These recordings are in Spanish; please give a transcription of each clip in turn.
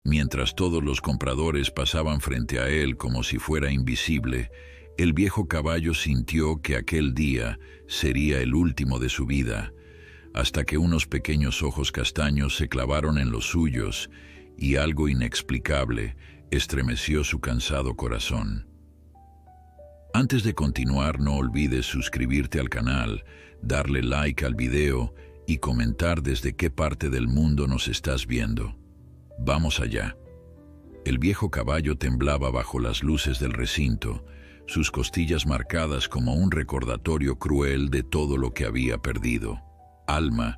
Mientras todos los compradores pasaban frente a él como si fuera invisible, el viejo caballo sintió que aquel día sería el último de su vida, hasta que unos pequeños ojos castaños se clavaron en los suyos y algo inexplicable estremeció su cansado corazón. Antes de continuar, no olvides suscribirte al canal, darle like al video y comentar desde qué parte del mundo nos estás viendo. Vamos allá. El viejo caballo temblaba bajo las luces del recinto, sus costillas marcadas como un recordatorio cruel de todo lo que había perdido. Alma,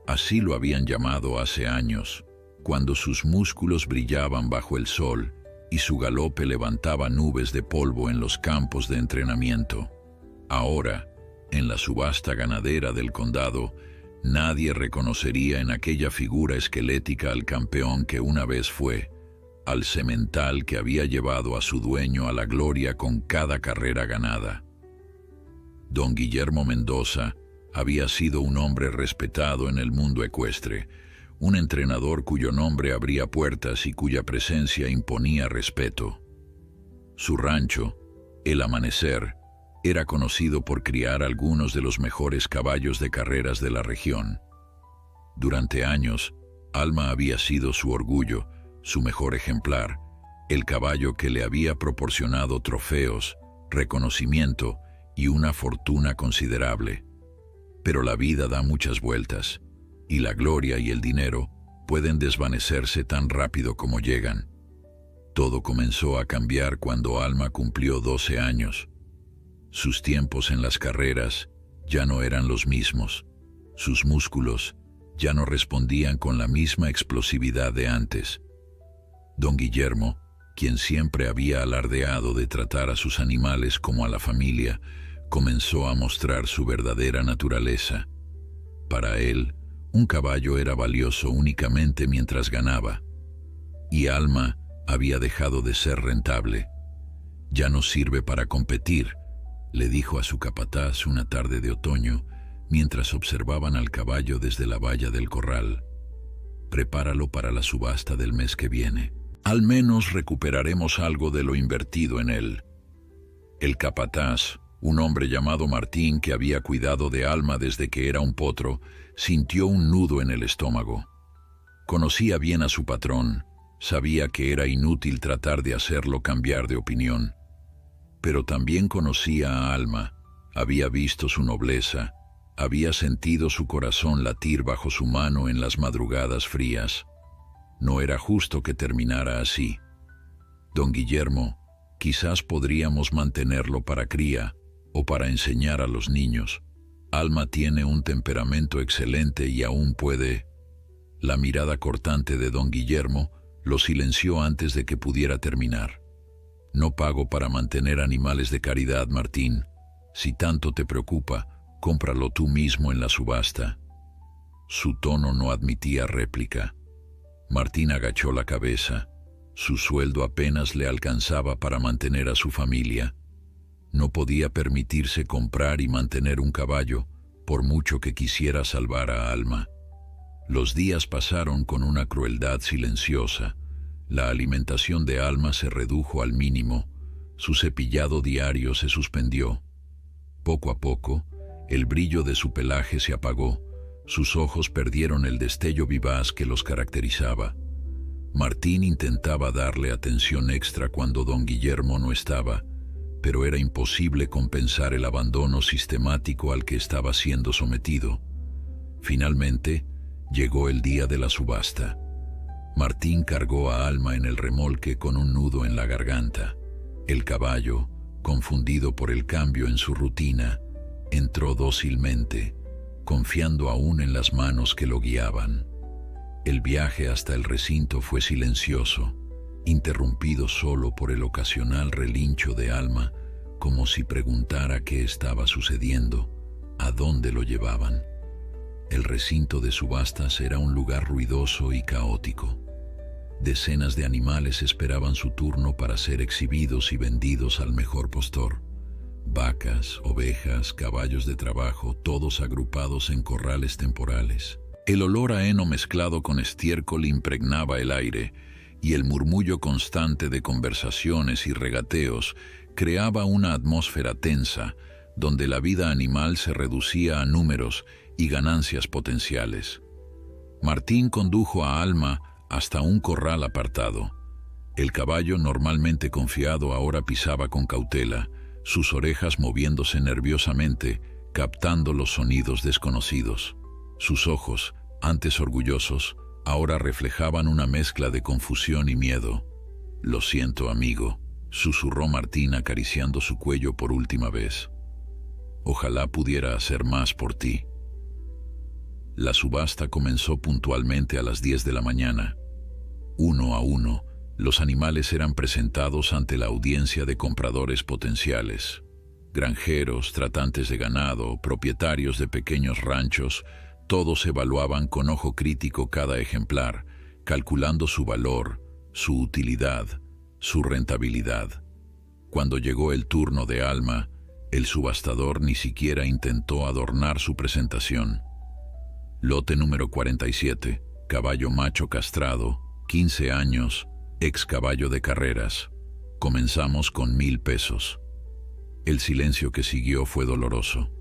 así lo habían llamado hace años, cuando sus músculos brillaban bajo el sol y su galope levantaba nubes de polvo en los campos de entrenamiento. Ahora, en la subasta ganadera del condado, nadie reconocería en aquella figura esquelética al campeón que una vez fue, al semental que había llevado a su dueño a la gloria con cada carrera ganada. Don Guillermo Mendoza había sido un hombre respetado en el mundo ecuestre, un entrenador cuyo nombre abría puertas y cuya presencia imponía respeto. Su rancho, El Amanecer, era conocido por criar algunos de los mejores caballos de carreras de la región. Durante años, Alma había sido su orgullo, su mejor ejemplar, el caballo que le había proporcionado trofeos, reconocimiento y una fortuna considerable. Pero la vida da muchas vueltas, y la gloria y el dinero pueden desvanecerse tan rápido como llegan. Todo comenzó a cambiar cuando Alma cumplió 12 años. Sus tiempos en las carreras ya no eran los mismos. Sus músculos ya no respondían con la misma explosividad de antes. Don Guillermo, quien siempre había alardeado de tratar a sus animales como a la familia, comenzó a mostrar su verdadera naturaleza. Para él, un caballo era valioso únicamente mientras ganaba, y Alma había dejado de ser rentable. «Ya no sirve para competir», le dijo a su capataz una tarde de otoño, mientras observaban al caballo desde la valla del corral. «Prepáralo para la subasta del mes que viene. Al menos recuperaremos algo de lo invertido en él». El capataz, un hombre llamado Martín que había cuidado de Alma desde que era un potro, sintió un nudo en el estómago. Conocía bien a su patrón, sabía que era inútil tratar de hacerlo cambiar de opinión. Pero también conocía a Alma, había visto su nobleza, había sentido su corazón latir bajo su mano en las madrugadas frías. No era justo que terminara así. «Don Guillermo, quizás podríamos mantenerlo para cría o para enseñar a los niños. Alma tiene un temperamento excelente y aún puede...». La mirada cortante de don Guillermo lo silenció antes de que pudiera terminar. «No pago para mantener animales de caridad, Martín. Si tanto te preocupa, cómpralo tú mismo en la subasta». Su tono no admitía réplica. Martín agachó la cabeza. Su sueldo apenas le alcanzaba para mantener a su familia. No podía permitirse comprar y mantener un caballo, por mucho que quisiera salvar a Alma. Los días pasaron con una crueldad silenciosa. La alimentación de Alma se redujo al mínimo. Su cepillado diario se suspendió. Poco a poco, el brillo de su pelaje se apagó. Sus ojos perdieron el destello vivaz que los caracterizaba. Martín intentaba darle atención extra cuando don Guillermo no estaba, pero era imposible compensar el abandono sistemático al que estaba siendo sometido. Finalmente, llegó el día de la subasta. Martín cargó a Alma en el remolque con un nudo en la garganta. El caballo, confundido por el cambio en su rutina, entró dócilmente, confiando aún en las manos que lo guiaban. El viaje hasta el recinto fue silencioso, interrumpido solo por el ocasional relincho de Alma, como si preguntara qué estaba sucediendo, a dónde lo llevaban. El recinto de subastas era un lugar ruidoso y caótico. Decenas de animales esperaban su turno para ser exhibidos y vendidos al mejor postor. Vacas, ovejas, caballos de trabajo, todos agrupados en corrales temporales. El olor a heno mezclado con estiércol impregnaba el aire, y el murmullo constante de conversaciones y regateos creaba una atmósfera tensa, donde la vida animal se reducía a números y ganancias potenciales. Martín condujo a Alma hasta un corral apartado. El caballo, normalmente confiado, ahora pisaba con cautela, sus orejas moviéndose nerviosamente, captando los sonidos desconocidos. Sus ojos, antes orgullosos, ahora reflejaban una mezcla de confusión y miedo. «Lo siento, amigo», susurró Martín acariciando su cuello por última vez. «Ojalá pudiera hacer más por ti». La subasta comenzó puntualmente a las 10 de la mañana. Uno a uno, los animales eran presentados ante la audiencia de compradores potenciales. Granjeros, tratantes de ganado, propietarios de pequeños ranchos, todos evaluaban con ojo crítico cada ejemplar, calculando su valor, su utilidad, su rentabilidad. Cuando llegó el turno de Alma, el subastador ni siquiera intentó adornar su presentación. Lote número 47, caballo macho castrado, 15 años, ex caballo de carreras. Comenzamos con 1,000 pesos. El silencio que siguió fue doloroso.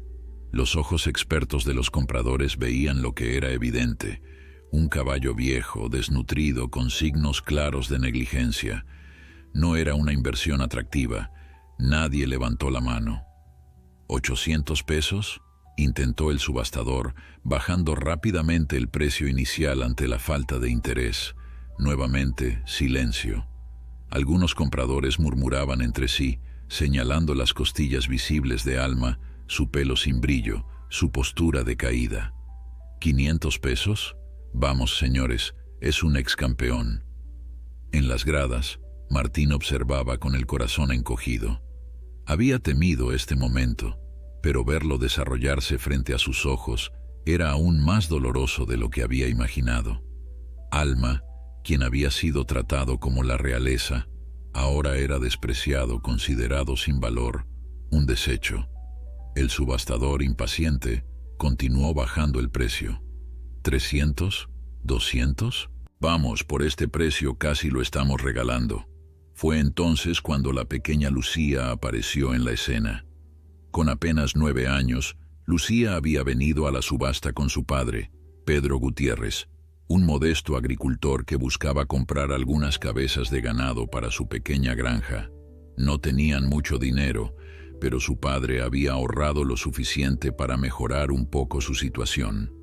Los ojos expertos de los compradores veían lo que era evidente: un caballo viejo, desnutrido, con signos claros de negligencia. No era una inversión atractiva. Nadie levantó la mano. ¿800 pesos? Intentó el subastador, bajando rápidamente el precio inicial ante la falta de interés. Nuevamente, silencio. Algunos compradores murmuraban entre sí, señalando las costillas visibles de Alma, su pelo sin brillo, su postura decaída. ¿500 pesos? Vamos, señores, es un ex campeón. En las gradas, Martín observaba con el corazón encogido. Había temido este momento, pero verlo desarrollarse frente a sus ojos era aún más doloroso de lo que había imaginado. Alma, quien había sido tratado como la realeza, ahora era despreciado, considerado sin valor, un desecho. El subastador, impaciente, continuó bajando el precio. ¿300? ¿200? Vamos, por este precio casi lo estamos regalando. Fue entonces cuando la pequeña Lucía apareció en la escena. Con apenas 9 años, Lucía había venido a la subasta con su padre, Pedro Gutiérrez, un modesto agricultor que buscaba comprar algunas cabezas de ganado para su pequeña granja. No tenían mucho dinero, pero su padre había ahorrado lo suficiente para mejorar un poco su situación.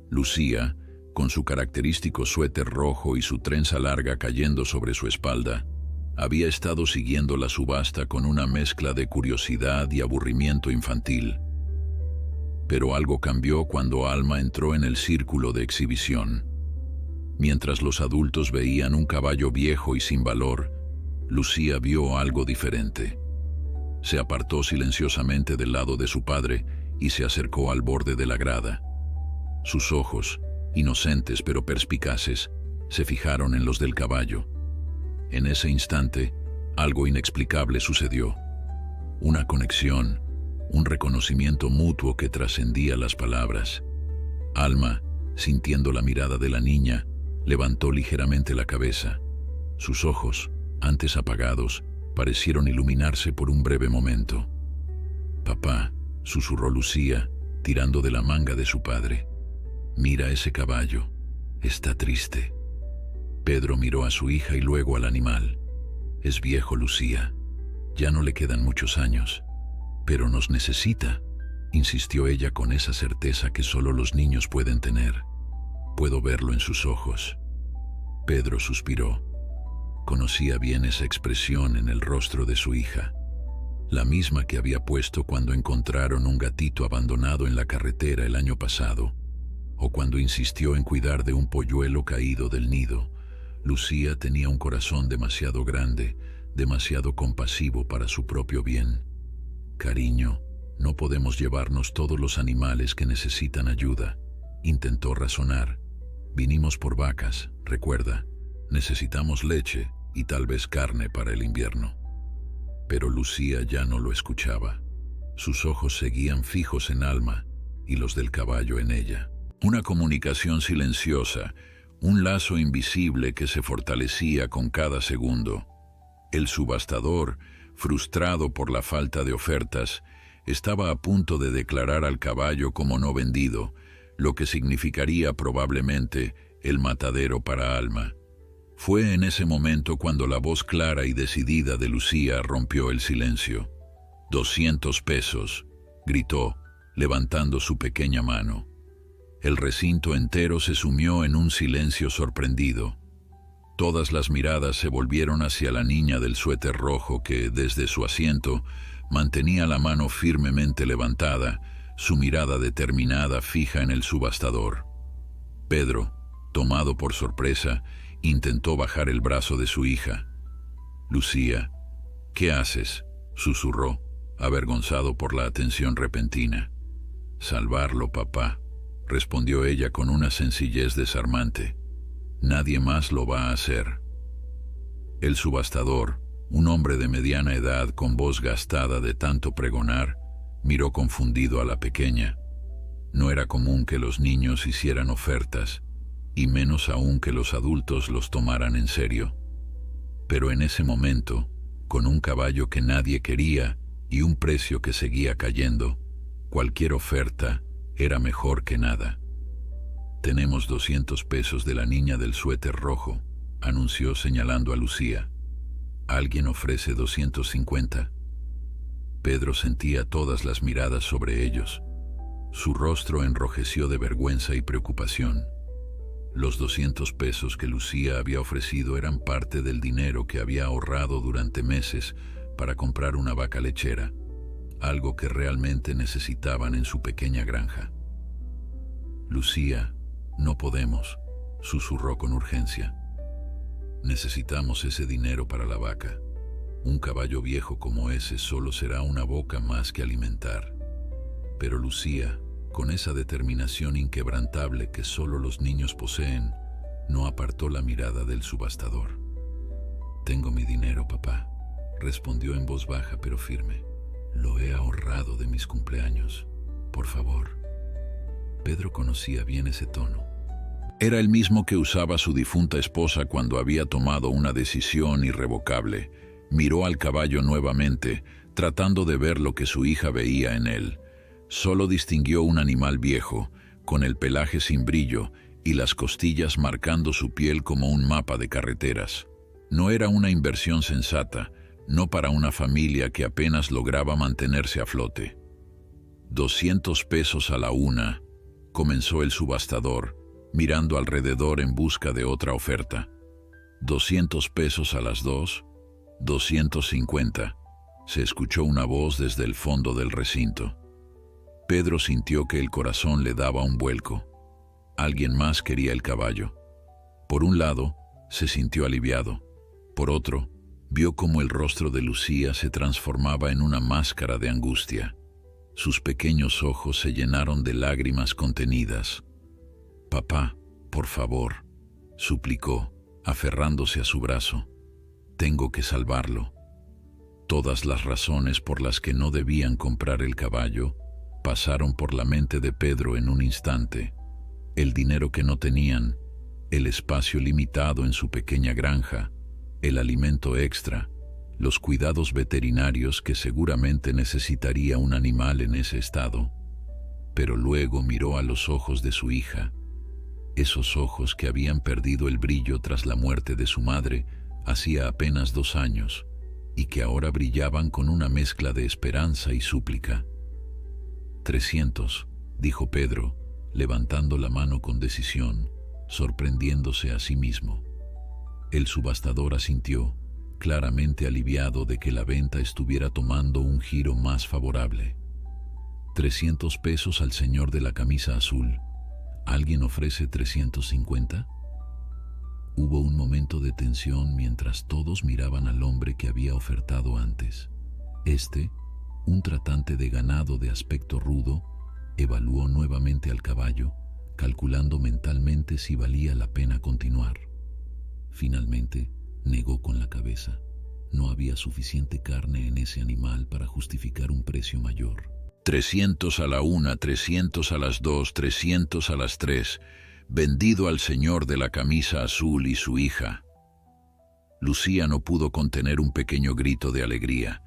Lucía, con su característico suéter rojo y su trenza larga cayendo sobre su espalda, había estado siguiendo la subasta con una mezcla de curiosidad y aburrimiento infantil. Pero algo cambió cuando Alma entró en el círculo de exhibición. Mientras los adultos veían un caballo viejo y sin valor, Lucía vio algo diferente. Se apartó silenciosamente del lado de su padre y se acercó al borde de la grada. Sus ojos, inocentes pero perspicaces, se fijaron en los del caballo. En ese instante, algo inexplicable sucedió. Una conexión, un reconocimiento mutuo que trascendía las palabras. Alma, sintiendo la mirada de la niña, levantó ligeramente la cabeza. Sus ojos, antes apagados, parecieron iluminarse por un breve momento. «Papá», susurró Lucía, tirando de la manga de su padre. «Mira ese caballo. Está triste». Pedro miró a su hija y luego al animal. «Es viejo, Lucía. Ya no le quedan muchos años. Pero nos necesita», insistió ella con esa certeza que solo los niños pueden tener. «Puedo verlo en sus ojos». Pedro suspiró. Conocía bien esa expresión en el rostro de su hija, la misma que había puesto cuando encontraron un gatito abandonado en la carretera el año pasado, o cuando insistió en cuidar de un polluelo caído del nido. Lucía tenía un corazón demasiado grande, demasiado compasivo para su propio bien. «Cariño, no podemos llevarnos todos los animales que necesitan ayuda», intentó razonar. «Vinimos por vacas, recuerda. Necesitamos leche y tal vez carne para el invierno». Pero Lucía ya no lo escuchaba. Sus ojos seguían fijos en Alma y los del caballo en ella. Una comunicación silenciosa, un lazo invisible que se fortalecía con cada segundo. El subastador, frustrado por la falta de ofertas, estaba a punto de declarar al caballo como no vendido, lo que significaría probablemente el matadero para Alma. Fue en ese momento cuando la voz clara y decidida de Lucía rompió el silencio. 200 pesos, gritó, levantando su pequeña mano. El recinto entero se sumió en un silencio sorprendido. Todas las miradas se volvieron hacia la niña del suéter rojo que, desde su asiento, mantenía la mano firmemente levantada, su mirada determinada fija en el subastador. Pedro, tomado por sorpresa, intentó bajar el brazo de su hija. «Lucía, ¿qué haces?», susurró, avergonzado por la atención repentina. «Salvarlo, papá», respondió ella con una sencillez desarmante. «Nadie más lo va a hacer». El subastador, un hombre de mediana edad con voz gastada de tanto pregonar, miró confundido a la pequeña. No era común que los niños hicieran ofertas, y menos aún que los adultos los tomaran en serio. Pero en ese momento, con un caballo que nadie quería y un precio que seguía cayendo, cualquier oferta era mejor que nada. «Tenemos 200 pesos de la niña del suéter rojo», anunció señalando a Lucía. «¿Alguien ofrece 250? Pedro sentía todas las miradas sobre ellos. Su rostro enrojeció de vergüenza y preocupación. Los 200 pesos que Lucía había ofrecido eran parte del dinero que había ahorrado durante meses para comprar una vaca lechera, algo que realmente necesitaban en su pequeña granja. «Lucía, no podemos», susurró con urgencia. «Necesitamos ese dinero para la vaca. Un caballo viejo como ese solo será una boca más que alimentar». Pero Lucía, con esa determinación inquebrantable que solo los niños poseen, no apartó la mirada del subastador. «Tengo mi dinero, papá», respondió en voz baja pero firme. «Lo he ahorrado de mis cumpleaños. Por favor». Pedro conocía bien ese tono. Era el mismo que usaba su difunta esposa cuando había tomado una decisión irrevocable. Miró al caballo nuevamente, tratando de ver lo que su hija veía en él. Solo distinguió un animal viejo, con el pelaje sin brillo y las costillas marcando su piel como un mapa de carreteras. No era una inversión sensata, no para una familia que apenas lograba mantenerse a flote. 200 pesos a la una, comenzó el subastador, mirando alrededor en busca de otra oferta. 200 pesos a las dos, 250. Se escuchó una voz desde el fondo del recinto. Pedro sintió que el corazón le daba un vuelco. Alguien más quería el caballo. Por un lado, se sintió aliviado. Por otro, vio cómo el rostro de Lucía se transformaba en una máscara de angustia. Sus pequeños ojos se llenaron de lágrimas contenidas. «Papá, por favor», suplicó, aferrándose a su brazo. «Tengo que salvarlo». Todas las razones por las que no debían comprar el caballo pasaron por la mente de Pedro en un instante. El dinero que no tenían, el espacio limitado en su pequeña granja, el alimento extra, los cuidados veterinarios que seguramente necesitaría un animal en ese estado. Pero luego miró a los ojos de su hija, esos ojos que habían perdido el brillo tras la muerte de su madre hacía apenas 2 años, y que ahora brillaban con una mezcla de esperanza y súplica. 300, dijo Pedro, levantando la mano con decisión, sorprendiéndose a sí mismo. El subastador asintió, claramente aliviado de que la venta estuviera tomando un giro más favorable. 300 pesos al señor de la camisa azul. ¿Alguien ofrece 350? Hubo un momento de tensión mientras todos miraban al hombre que había ofertado antes. Este, un tratante de ganado de aspecto rudo, evaluó nuevamente al caballo, calculando mentalmente si valía la pena continuar. Finalmente, negó con la cabeza. No había suficiente carne en ese animal para justificar un precio mayor. 300 a la una, 300 a las dos, 300 a las tres. vendido al señor de la camisa azul y su hija. Lucía no pudo contener un pequeño grito de alegría.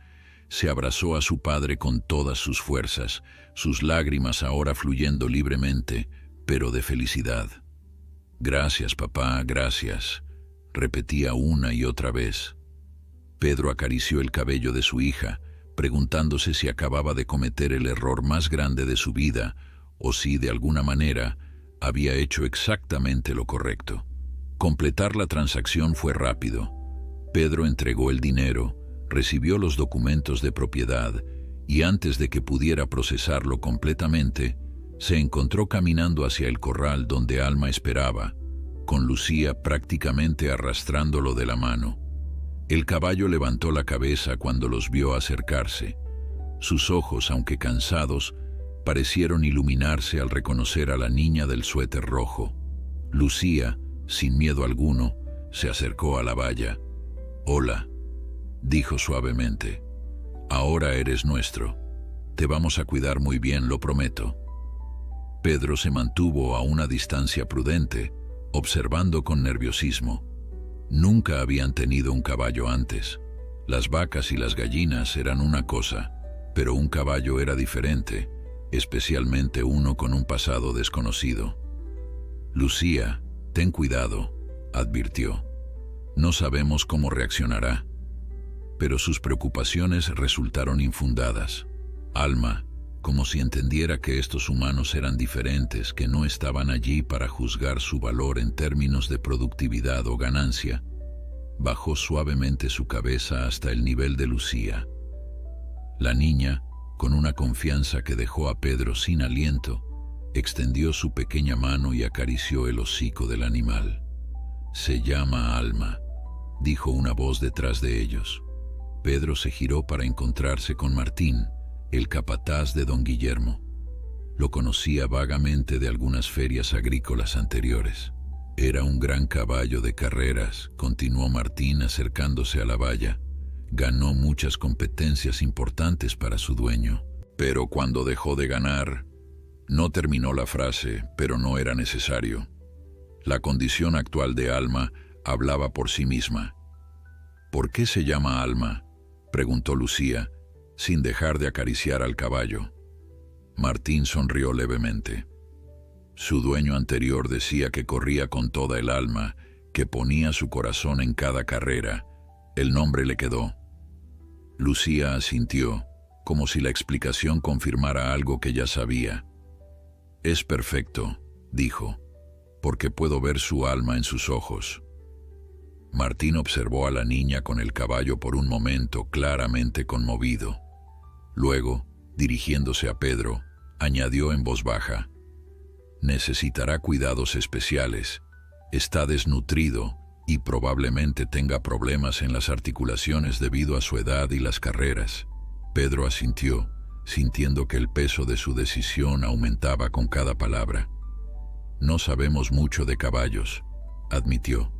Se abrazó a su padre con todas sus fuerzas, sus lágrimas ahora fluyendo libremente, pero de felicidad. «Gracias, papá, gracias», repetía una y otra vez. Pedro acarició el cabello de su hija, preguntándose si acababa de cometer el error más grande de su vida o si, de alguna manera, había hecho exactamente lo correcto. Completar la transacción fue rápido. Pedro entregó el dinero, recibió los documentos de propiedad y antes de que pudiera procesarlo completamente, se encontró caminando hacia el corral donde Alma esperaba, con Lucía prácticamente arrastrándolo de la mano. El caballo levantó la cabeza cuando los vio acercarse. Sus ojos, aunque cansados, parecieron iluminarse al reconocer a la niña del suéter rojo. Lucía, sin miedo alguno, se acercó a la valla. «Hola», dijo suavemente. «Ahora eres nuestro. Te vamos a cuidar muy bien, lo prometo». Pedro se mantuvo a una distancia prudente, observando con nerviosismo. Nunca habían tenido un caballo antes. Las vacas y las gallinas eran una cosa, pero un caballo era diferente, especialmente uno con un pasado desconocido. «Lucía, ten cuidado», advirtió. «No sabemos cómo reaccionará». Pero sus preocupaciones resultaron infundadas. Alma, como si entendiera que estos humanos eran diferentes, que no estaban allí para juzgar su valor en términos de productividad o ganancia, bajó suavemente su cabeza hasta el nivel de Lucía. La niña, con una confianza que dejó a Pedro sin aliento, extendió su pequeña mano y acarició el hocico del animal. «Se llama Alma», dijo una voz detrás de ellos. Pedro se giró para encontrarse con Martín, el capataz de don Guillermo. Lo conocía vagamente de algunas ferias agrícolas anteriores. «Era un gran caballo de carreras», continuó Martín acercándose a la valla. «Ganó muchas competencias importantes para su dueño. Pero cuando dejó de ganar...» No terminó la frase, pero no era necesario. La condición actual de Alma hablaba por sí misma. «¿Por qué se llama Alma?», preguntó Lucía, sin dejar de acariciar al caballo. Martín sonrió levemente. Su dueño anterior decía que corría con toda el alma, que ponía su corazón en cada carrera. El nombre le quedó. Lucía asintió, como si la explicación confirmara algo que ya sabía. «Es perfecto», dijo, «porque puedo ver su alma en sus ojos». Martín observó a la niña con el caballo por un momento, claramente conmovido. Luego, dirigiéndose a Pedro, añadió en voz baja: «Necesitará cuidados especiales. Está desnutrido y probablemente tenga problemas en las articulaciones debido a su edad y las carreras». Pedro asintió, sintiendo que el peso de su decisión aumentaba con cada palabra. «No sabemos mucho de caballos», admitió.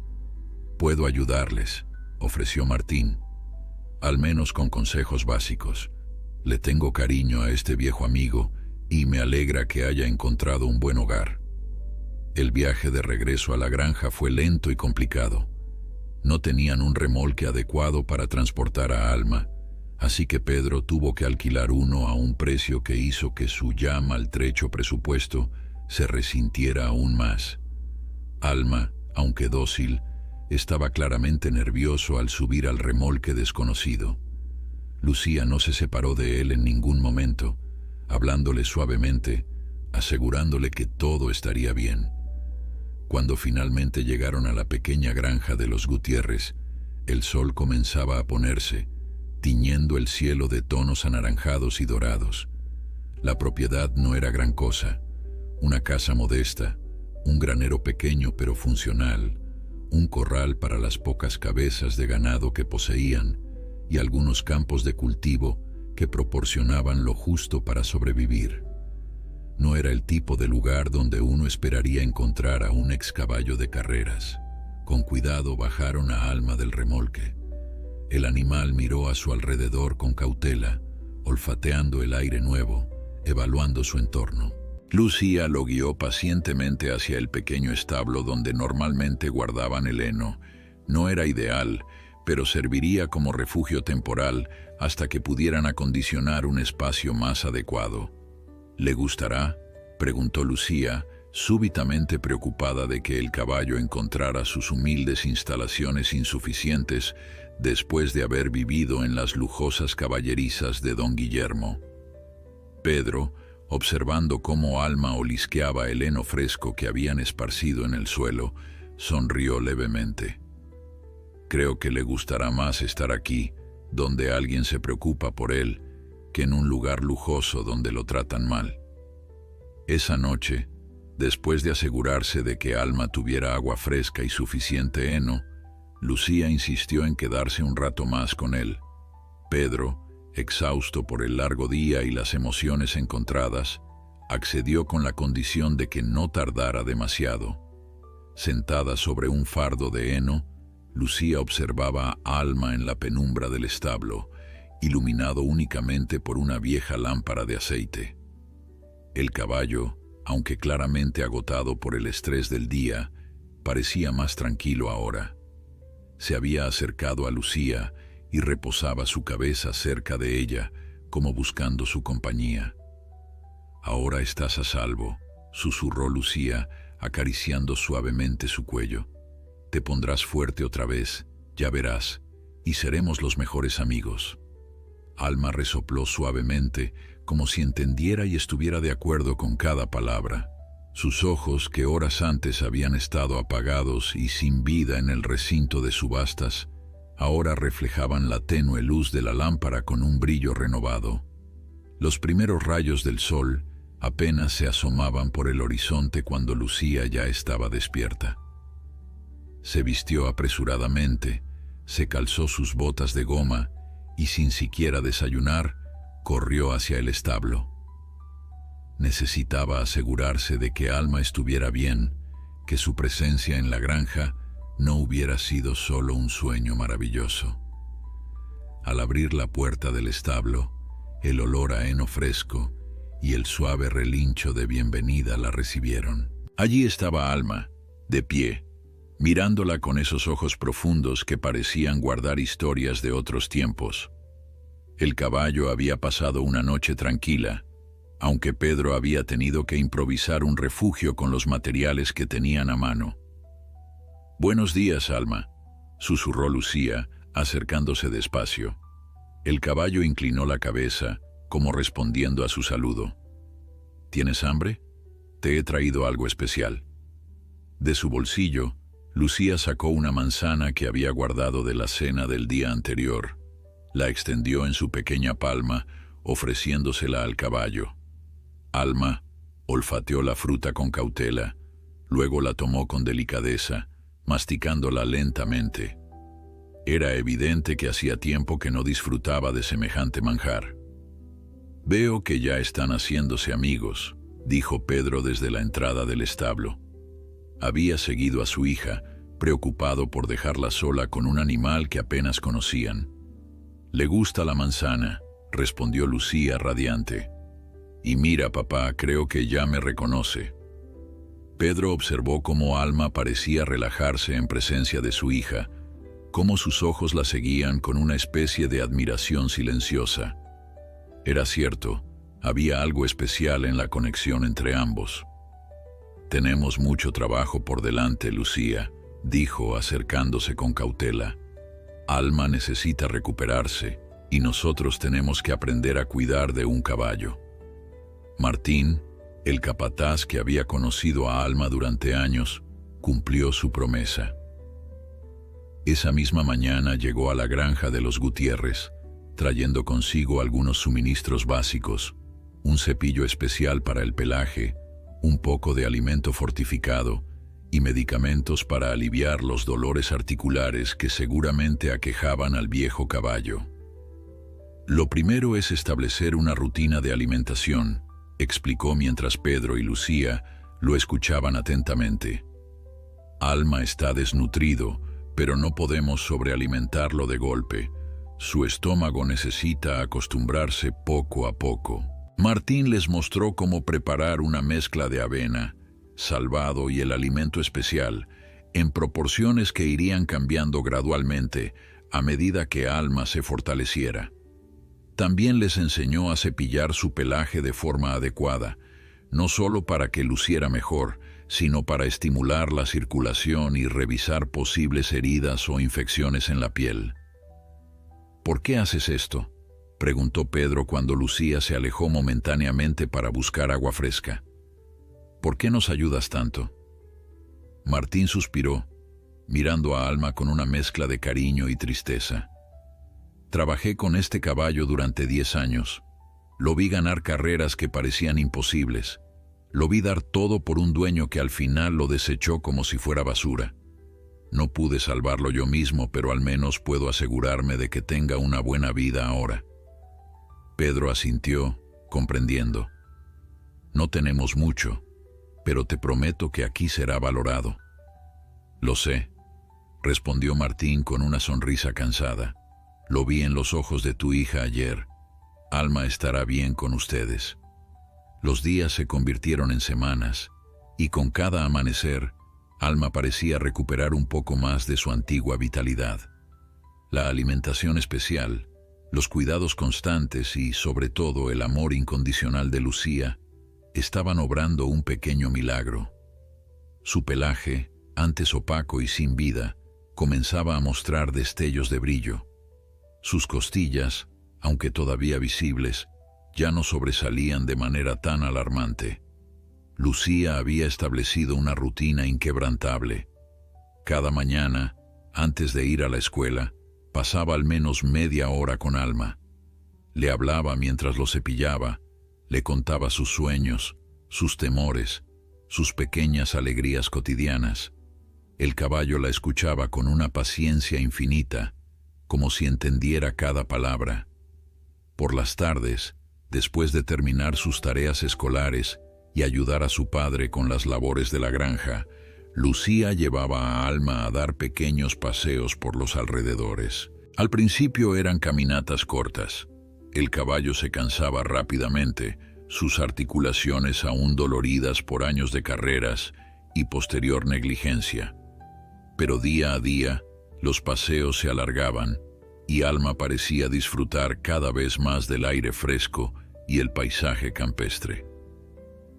«Puedo ayudarles», ofreció Martín, «al menos con consejos básicos. Le tengo cariño a este viejo amigo y me alegra que haya encontrado un buen hogar». El viaje de regreso a la granja fue lento y complicado. No tenían un remolque adecuado para transportar a Alma, así que Pedro tuvo que alquilar uno a un precio que hizo que su ya maltrecho presupuesto se resintiera aún más. Alma, aunque dócil, estaba claramente nervioso al subir al remolque desconocido. Lucía no se separó de él en ningún momento, hablándole suavemente, asegurándole que todo estaría bien. Cuando finalmente llegaron a la pequeña granja de los Gutiérrez, el sol comenzaba a ponerse, tiñendo el cielo de tonos anaranjados y dorados. La propiedad no era gran cosa: una casa modesta, un granero pequeño pero funcional, un corral para las pocas cabezas de ganado que poseían y algunos campos de cultivo que proporcionaban lo justo para sobrevivir. No era el tipo de lugar donde uno esperaría encontrar a un ex caballo de carreras. Con cuidado bajaron a Alma del remolque. El animal miró a su alrededor con cautela, olfateando el aire nuevo, evaluando su entorno. Lucía lo guió pacientemente hacia el pequeño establo donde normalmente guardaban el heno. No era ideal, pero serviría como refugio temporal hasta que pudieran acondicionar un espacio más adecuado. ¿Le gustará?, preguntó Lucía, súbitamente preocupada de que el caballo encontrara sus humildes instalaciones insuficientes después de haber vivido en las lujosas caballerizas de don Guillermo. Pedro, observando cómo Alma olisqueaba el heno fresco que habían esparcido en el suelo, sonrió levemente. Creo que le gustará más estar aquí, donde alguien se preocupa por él, que en un lugar lujoso donde lo tratan mal. Esa noche, después de asegurarse de que Alma tuviera agua fresca y suficiente heno, Lucía insistió en quedarse un rato más con él. Pedro, exhausto por el largo día y las emociones encontradas, accedió con la condición de que no tardara demasiado. Sentada sobre un fardo de heno, Lucía observaba a Alma en la penumbra del establo, iluminado únicamente por una vieja lámpara de aceite. El caballo, aunque claramente agotado por el estrés del día, parecía más tranquilo ahora. Se había acercado a Lucía y reposaba su cabeza cerca de ella, como buscando su compañía. «Ahora estás a salvo», susurró Lucía, acariciando suavemente su cuello. «Te pondrás fuerte otra vez, ya verás, y seremos los mejores amigos». Alma resopló suavemente, como si entendiera y estuviera de acuerdo con cada palabra. Sus ojos, que horas antes habían estado apagados y sin vida en el recinto de subastas, ahora reflejaban la tenue luz de la lámpara con un brillo renovado. Los primeros rayos del sol apenas se asomaban por el horizonte cuando Lucía ya estaba despierta. Se vistió apresuradamente, se calzó sus botas de goma y sin siquiera desayunar, corrió hacia el establo. Necesitaba asegurarse de que Alma estuviera bien, que su presencia en la granja no hubiera sido solo un sueño maravilloso. Al abrir la puerta del establo, el olor a heno fresco y el suave relincho de bienvenida la recibieron. Allí estaba Alma, de pie, mirándola con esos ojos profundos que parecían guardar historias de otros tiempos. El caballo había pasado una noche tranquila, aunque Pedro había tenido que improvisar un refugio con los materiales que tenían a mano. «Buenos días, Alma», susurró Lucía, acercándose despacio. El caballo inclinó la cabeza, como respondiendo a su saludo. «¿Tienes hambre? Te he traído algo especial». De su bolsillo, Lucía sacó una manzana que había guardado de la cena del día anterior. La extendió en su pequeña palma, ofreciéndosela al caballo. Alma olfateó la fruta con cautela, luego la tomó con delicadeza, masticándola lentamente. Era evidente que hacía tiempo que no disfrutaba de semejante manjar. «Veo que ya están haciéndose amigos», dijo Pedro desde la entrada del establo. Había seguido a su hija, preocupado por dejarla sola con un animal que apenas conocían. «Le gusta la manzana», respondió Lucía radiante. «Y mira, papá, creo que ya me reconoce». Pedro observó cómo Alma parecía relajarse en presencia de su hija, cómo sus ojos la seguían con una especie de admiración silenciosa. Era cierto, había algo especial en la conexión entre ambos. «Tenemos mucho trabajo por delante, Lucía», dijo acercándose con cautela. «Alma necesita recuperarse y nosotros tenemos que aprender a cuidar de un caballo». Martín, el capataz que había conocido a Alma durante años, cumplió su promesa. Esa misma mañana llegó a la granja de los Gutiérrez, trayendo consigo algunos suministros básicos, un cepillo especial para el pelaje, un poco de alimento fortificado y medicamentos para aliviar los dolores articulares que seguramente aquejaban al viejo caballo. «Lo primero es establecer una rutina de alimentación», explicó mientras Pedro y Lucía lo escuchaban atentamente. «Alma está desnutrido, pero no podemos sobrealimentarlo de golpe. Su estómago necesita acostumbrarse poco a poco». Martín les mostró cómo preparar una mezcla de avena, salvado y el alimento especial, en proporciones que irían cambiando gradualmente a medida que Alma se fortaleciera. También les enseñó a cepillar su pelaje de forma adecuada, no solo para que luciera mejor, sino para estimular la circulación y revisar posibles heridas o infecciones en la piel. ¿Por qué haces esto?, preguntó Pedro cuando Lucía se alejó momentáneamente para buscar agua fresca. ¿Por qué nos ayudas tanto? Martín suspiró, mirando a Alma con una mezcla de cariño y tristeza. Trabajé con este caballo durante 10 años. Lo vi ganar carreras que parecían imposibles. Lo vi dar todo por un dueño que al final lo desechó como si fuera basura. No pude salvarlo yo mismo, pero al menos puedo asegurarme de que tenga una buena vida ahora. Pedro asintió, comprendiendo. No tenemos mucho, pero te prometo que aquí será valorado. Lo sé, respondió Martín con una sonrisa cansada. Lo vi en los ojos de tu hija ayer. Alma estará bien con ustedes. Los días se convirtieron en semanas, y con cada amanecer, Alma parecía recuperar un poco más de su antigua vitalidad. La alimentación especial, los cuidados constantes y, sobre todo, el amor incondicional de Lucía, estaban obrando un pequeño milagro. Su pelaje, antes opaco y sin vida, comenzaba a mostrar destellos de brillo. Sus costillas, aunque todavía visibles, ya no sobresalían de manera tan alarmante. Lucía había establecido una rutina inquebrantable. Cada mañana, antes de ir a la escuela, pasaba al menos media hora con Alma. Le hablaba mientras lo cepillaba, le contaba sus sueños, sus temores, sus pequeñas alegrías cotidianas. El caballo la escuchaba con una paciencia infinita, como si entendiera cada palabra. Por las tardes, después de terminar sus tareas escolares y ayudar a su padre con las labores de la granja, Lucía llevaba a Alma a dar pequeños paseos por los alrededores. Al principio eran caminatas cortas. El caballo se cansaba rápidamente, sus articulaciones aún doloridas por años de carreras y posterior negligencia. Pero día a día, los paseos se alargaban y Alma parecía disfrutar cada vez más del aire fresco y el paisaje campestre.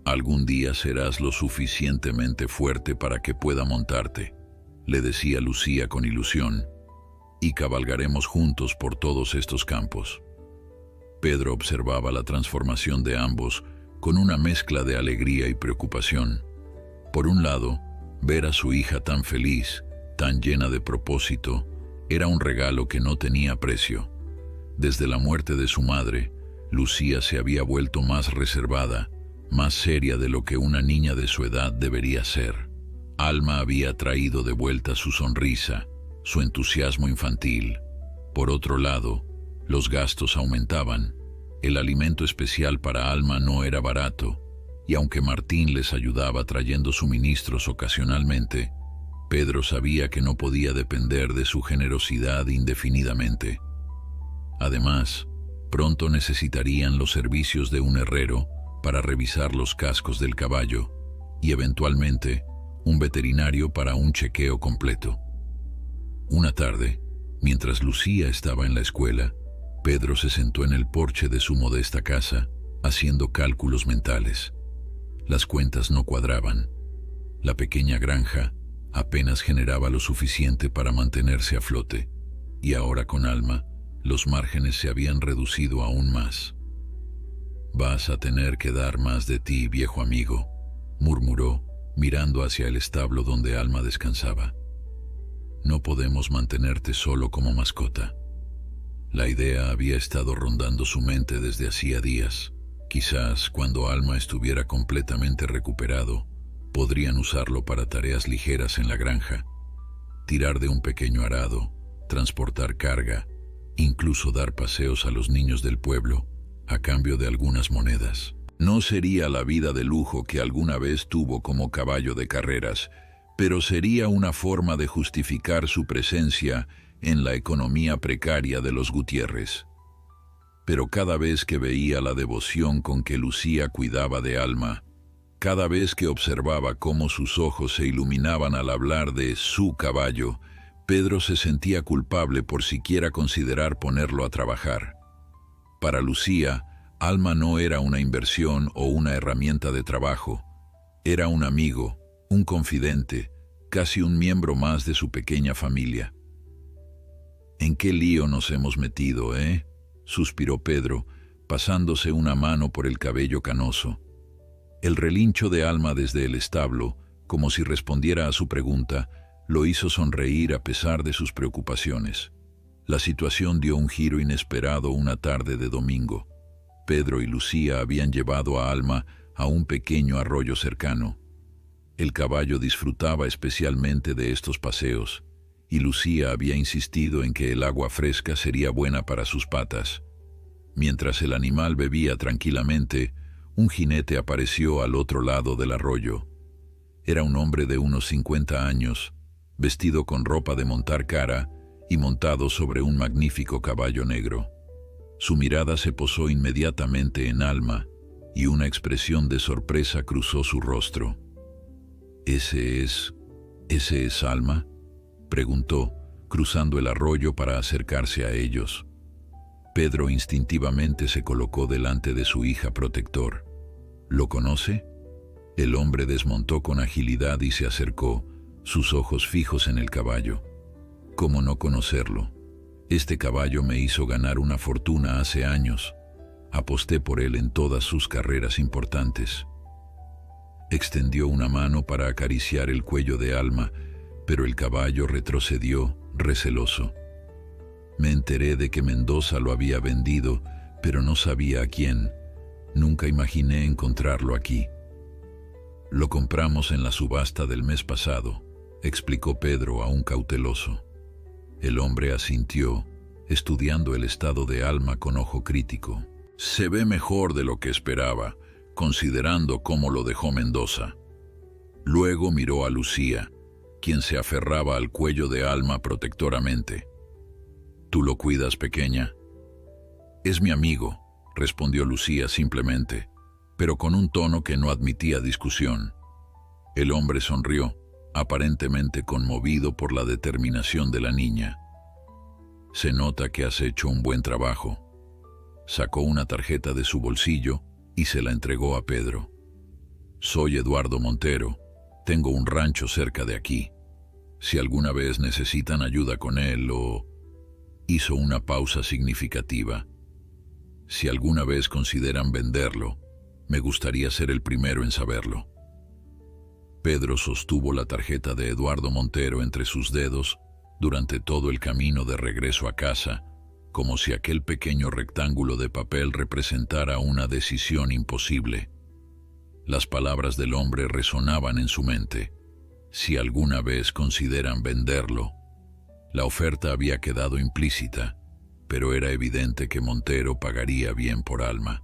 «Algún día serás lo suficientemente fuerte para que pueda montarte», le decía Lucía con ilusión, «y cabalgaremos juntos por todos estos campos». Pedro observaba la transformación de ambos con una mezcla de alegría y preocupación. Por un lado, ver a su hija tan feliz, tan llena de propósito, era un regalo que no tenía precio. Desde la muerte de su madre, Lucía se había vuelto más reservada, más seria de lo que una niña de su edad debería ser. Alma había traído de vuelta su sonrisa, su entusiasmo infantil. Por otro lado, los gastos aumentaban. El alimento especial para Alma no era barato, y aunque Martín les ayudaba trayendo suministros ocasionalmente, Pedro sabía que no podía depender de su generosidad indefinidamente. Además, pronto necesitarían los servicios de un herrero para revisar los cascos del caballo y, eventualmente, un veterinario para un chequeo completo. Una tarde, mientras Lucía estaba en la escuela, Pedro se sentó en el porche de su modesta casa, haciendo cálculos mentales. Las cuentas no cuadraban. La pequeña granja apenas generaba lo suficiente para mantenerse a flote, y ahora con Alma, los márgenes se habían reducido aún más. «Vas a tener que dar más de ti, viejo amigo», murmuró, mirando hacia el establo donde Alma descansaba. «No podemos mantenerte solo como mascota». La idea había estado rondando su mente desde hacía días. Quizás, cuando Alma estuviera completamente recuperado, podrían usarlo para tareas ligeras en la granja, tirar de un pequeño arado, transportar carga, incluso dar paseos a los niños del pueblo, a cambio de algunas monedas. No sería la vida de lujo que alguna vez tuvo como caballo de carreras, pero sería una forma de justificar su presencia en la economía precaria de los Gutiérrez. pero cada vez que veía la devoción con que Lucía cuidaba de Alma, cada vez que observaba cómo sus ojos se iluminaban al hablar de su caballo, Pedro se sentía culpable por siquiera considerar ponerlo a trabajar. Para Lucía, Alma no era una inversión o una herramienta de trabajo. Era un amigo, un confidente, casi un miembro más de su pequeña familia. «¿En qué lío nos hemos metido, eh?», suspiró Pedro, pasándose una mano por el cabello canoso. El relincho de Alma desde el establo, como si respondiera a su pregunta, lo hizo sonreír a pesar de sus preocupaciones. La situación dio un giro inesperado una tarde de domingo. Pedro y Lucía habían llevado a Alma a un pequeño arroyo cercano. El caballo disfrutaba especialmente de estos paseos, y Lucía había insistido en que el agua fresca sería buena para sus patas. Mientras el animal bebía tranquilamente, un jinete apareció al otro lado del arroyo. Era un hombre de unos 50 años, vestido con ropa de montar cara y montado sobre un magnífico caballo negro. Su mirada se posó inmediatamente en Alma, y una expresión de sorpresa cruzó su rostro. ¿Ese es Alma?», preguntó, cruzando el arroyo para acercarse a ellos. Pedro instintivamente se colocó delante de su hija protector. «¿Lo conoce?». El hombre desmontó con agilidad y se acercó, sus ojos fijos en el caballo. «¿Cómo no conocerlo? Este caballo me hizo ganar una fortuna hace años. Aposté por él en todas sus carreras importantes». Extendió una mano para acariciar el cuello de Alma, pero el caballo retrocedió, receloso. «Me enteré de que Mendoza lo había vendido, pero no sabía a quién. Nunca imaginé encontrarlo aquí». «Lo compramos en la subasta del mes pasado», explicó Pedro aún cauteloso. El hombre asintió, estudiando el estado de Alma con ojo crítico. «Se ve mejor de lo que esperaba, considerando cómo lo dejó Mendoza». Luego miró a Lucía, quien se aferraba al cuello de Alma protectoramente. «¿Tú lo cuidas, pequeña?». «Es mi amigo», respondió Lucía simplemente, pero con un tono que no admitía discusión. El hombre sonrió, aparentemente conmovido por la determinación de la niña. «Se nota que has hecho un buen trabajo». Sacó una tarjeta de su bolsillo y se la entregó a Pedro. «Soy Eduardo Montero. Tengo un rancho cerca de aquí. Si alguna vez necesitan ayuda con él o...». Hizo una pausa significativa. «Si alguna vez consideran venderlo, me gustaría ser el primero en saberlo». Pedro sostuvo la tarjeta de Eduardo Montero entre sus dedos durante todo el camino de regreso a casa, como si aquel pequeño rectángulo de papel representara una decisión imposible. Las palabras del hombre resonaban en su mente. Si alguna vez consideran venderlo. La oferta había quedado implícita, pero era evidente que Montero pagaría bien por Alma.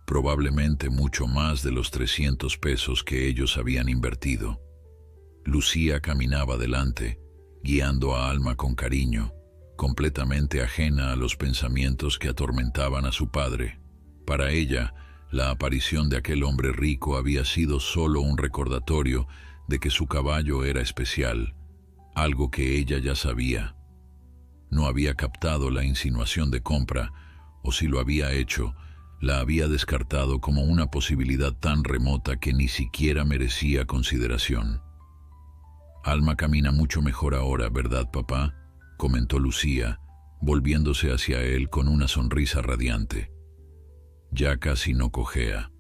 Probablemente mucho más de los 300 pesos que ellos habían invertido. Lucía caminaba delante, guiando a Alma con cariño, completamente ajena a los pensamientos que atormentaban a su padre. Para ella, la aparición de aquel hombre rico había sido solo un recordatorio de que su caballo era especial, algo que ella ya sabía. No había captado la insinuación de compra, o si lo había hecho, la había descartado como una posibilidad tan remota que ni siquiera merecía consideración. «Alma camina mucho mejor ahora, ¿verdad, papá?», comentó Lucía, volviéndose hacia él con una sonrisa radiante. «Ya casi no cojea».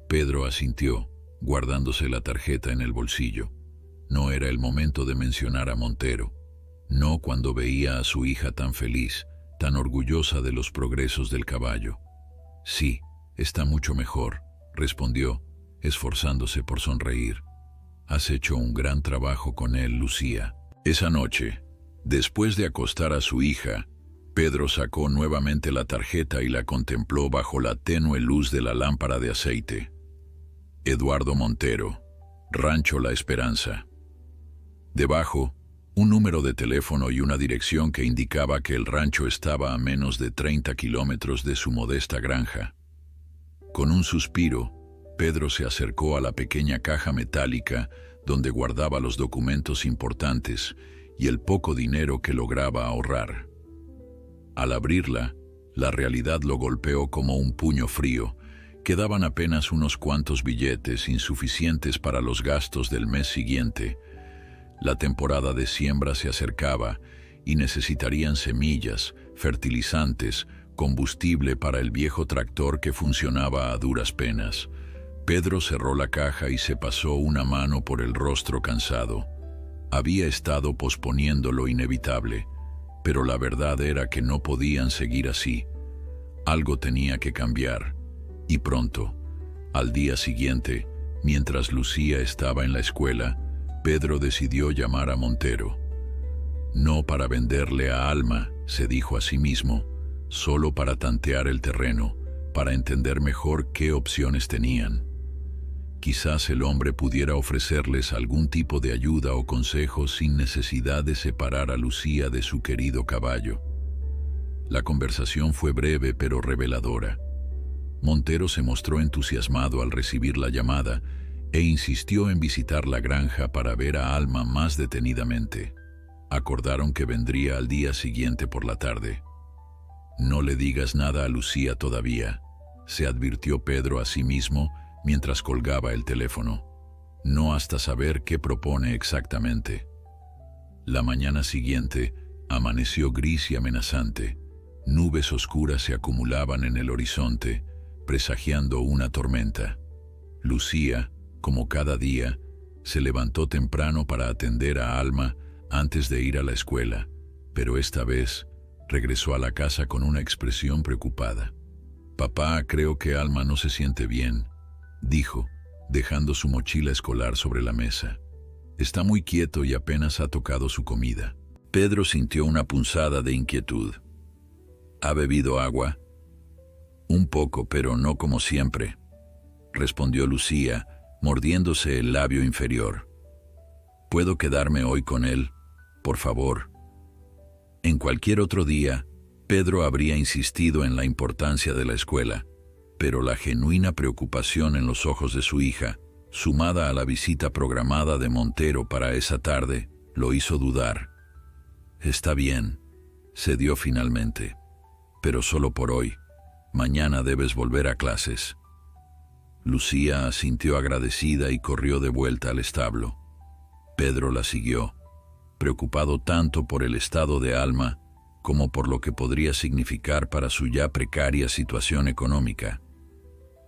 Pedro asintió, guardándose la tarjeta en el bolsillo. No era el momento de mencionar a Montero, no cuando veía a su hija tan feliz, tan orgullosa de los progresos del caballo. «Sí, está mucho mejor», respondió, esforzándose por sonreír. «Has hecho un gran trabajo con él, Lucía». Esa noche, después de acostar a su hija, Pedro sacó nuevamente la tarjeta y la contempló bajo la tenue luz de la lámpara de aceite. Eduardo Montero, Rancho La Esperanza. Debajo, un número de teléfono y una dirección que indicaba que el rancho estaba a menos de 30 kilómetros de su modesta granja. Con un suspiro, Pedro se acercó a la pequeña caja metálica donde guardaba los documentos importantes y el poco dinero que lograba ahorrar. Al abrirla, la realidad lo golpeó como un puño frío. Quedaban apenas unos cuantos billetes insuficientes para los gastos del mes siguiente. La temporada de siembra se acercaba y necesitarían semillas, fertilizantes, combustible para el viejo tractor que funcionaba a duras penas. Pedro cerró la caja y se pasó una mano por el rostro cansado. Había estado posponiendo lo inevitable, pero la verdad era que no podían seguir así. Algo tenía que cambiar, y pronto. Al día siguiente, mientras Lucía estaba en la escuela, Pedro decidió llamar a Montero. No para venderle a Alma, se dijo a sí mismo, solo para tantear el terreno, para entender mejor qué opciones tenían. Quizás el hombre pudiera ofrecerles algún tipo de ayuda o consejo sin necesidad de separar a Lucía de su querido caballo. La conversación fue breve pero reveladora. Montero se mostró entusiasmado al recibir la llamada e insistió en visitar la granja para ver a Alma más detenidamente. Acordaron que vendría al día siguiente por la tarde. «No le digas nada a Lucía todavía», se advirtió Pedro a sí mismo mientras colgaba el teléfono. «No hasta saber qué propone exactamente». La mañana siguiente amaneció gris y amenazante. Nubes oscuras se acumulaban en el horizonte, presagiando una tormenta. Lucía, como cada día, se levantó temprano para atender a Alma antes de ir a la escuela, pero esta vez regresó a la casa con una expresión preocupada. «Papá, creo que Alma no se siente bien», dijo, dejando su mochila escolar sobre la mesa. «Está muy quieto y apenas ha tocado su comida». Pedro sintió una punzada de inquietud. «¿Ha bebido agua?» «Un poco, pero no como siempre», respondió Lucía, mordiéndose el labio inferior. «¿Puedo quedarme hoy con él? Por favor». En cualquier otro día, Pedro habría insistido en la importancia de la escuela, pero la genuina preocupación en los ojos de su hija, sumada a la visita programada de Montero para esa tarde, lo hizo dudar. «Está bien», cedió finalmente, «pero solo por hoy. Mañana debes volver a clases». Lucía asintió agradecida y corrió de vuelta al establo. Pedro la siguió, preocupado tanto por el estado de Alma como por lo que podría significar para su ya precaria situación económica.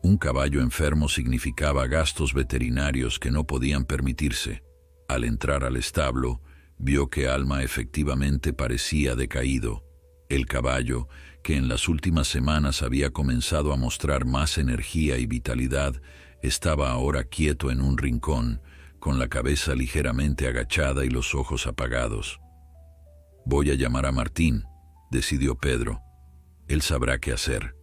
Un caballo enfermo significaba gastos veterinarios que no podían permitirse. Al entrar al establo, vio que Alma efectivamente parecía decaído. El caballo, que en las últimas semanas había comenzado a mostrar más energía y vitalidad, estaba ahora quieto en un rincón, con la cabeza ligeramente agachada y los ojos apagados. «Voy a llamar a Martín», decidió Pedro. «Él sabrá qué hacer».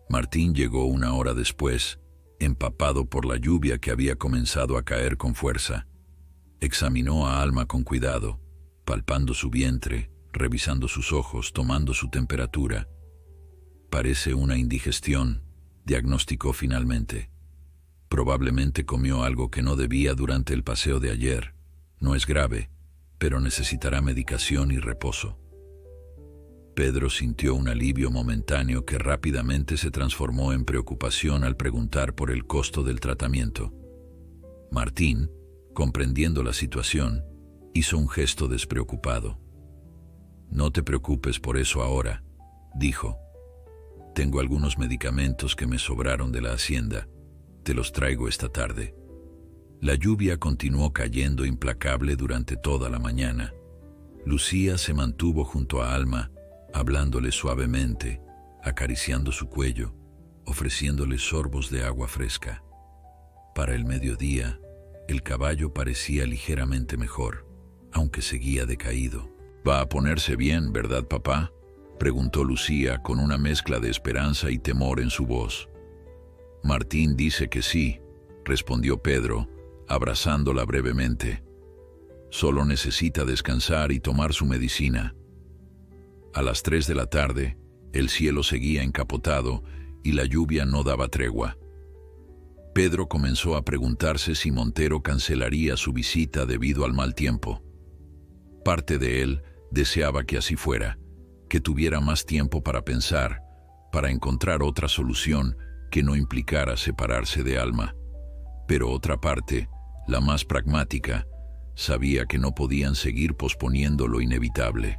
Martín llegó una hora después, empapado por la lluvia que había comenzado a caer con fuerza. Examinó a Alma con cuidado, palpando su vientre, revisando sus ojos, tomando su temperatura. «Parece una indigestión», diagnosticó finalmente. «Probablemente comió algo que no debía durante el paseo de ayer. No es grave, pero necesitará medicación y reposo». Pedro sintió un alivio momentáneo que rápidamente se transformó en preocupación al preguntar por el costo del tratamiento. Martín, comprendiendo la situación, hizo un gesto despreocupado. «No te preocupes por eso ahora», dijo. «Tengo algunos medicamentos que me sobraron de la hacienda. Te los traigo esta tarde». La lluvia continuó cayendo implacable durante toda la mañana. Lucía se mantuvo junto a Alma, hablándole suavemente, acariciando su cuello, ofreciéndole sorbos de agua fresca. Para el mediodía, el caballo parecía ligeramente mejor, aunque seguía decaído. «Va a ponerse bien, ¿verdad, papá?», preguntó Lucía con una mezcla de esperanza y temor en su voz. «Martín dice que sí», respondió Pedro, abrazándola brevemente. Solo necesita descansar y tomar su medicina. A las 3 de la tarde, el cielo seguía encapotado y la lluvia no daba tregua. Pedro comenzó a preguntarse si Montero cancelaría su visita debido al mal tiempo. Parte de él deseaba que así fuera, que tuviera más tiempo para pensar, para encontrar otra solución que no implicara separarse de Alma. Pero otra parte, la más pragmática, sabía que no podían seguir posponiendo lo inevitable.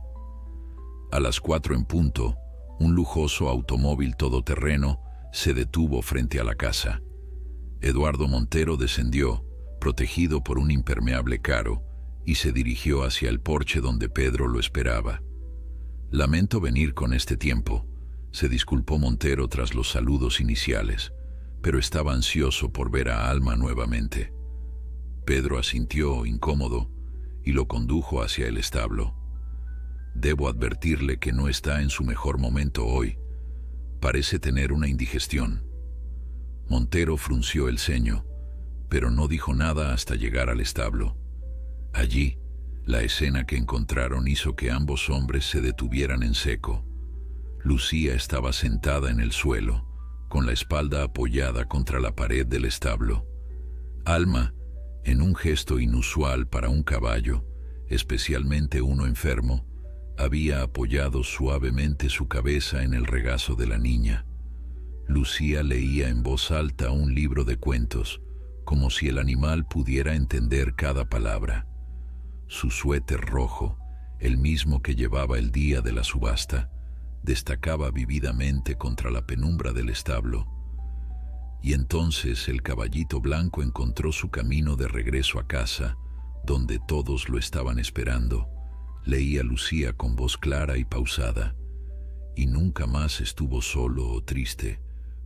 A las 4 en punto, un lujoso automóvil todoterreno se detuvo frente a la casa. Eduardo Montero descendió, protegido por un impermeable caro, y se dirigió hacia el porche donde Pedro lo esperaba. «Lamento venir con este tiempo», se disculpó Montero tras los saludos iniciales, pero estaba ansioso por ver a Alma nuevamente. Pedro asintió, incómodo, y lo condujo hacia el establo. «Debo advertirle que no está en su mejor momento hoy. Parece tener una indigestión». Montero frunció el ceño, pero no dijo nada hasta llegar al establo. Allí, la escena que encontraron hizo que ambos hombres se detuvieran en seco. Lucía estaba sentada en el suelo, con la espalda apoyada contra la pared del establo. Alma, en un gesto inusual para un caballo, especialmente uno enfermo, había apoyado suavemente su cabeza en el regazo de la niña. Lucía leía en voz alta un libro de cuentos, como si el animal pudiera entender cada palabra. Su suéter rojo, el mismo que llevaba el día de la subasta, destacaba vívidamente contra la penumbra del establo. Y entonces el caballito blanco encontró su camino de regreso a casa, donde todos lo estaban esperando. Leía Lucía con voz clara y pausada, y nunca más estuvo solo o triste,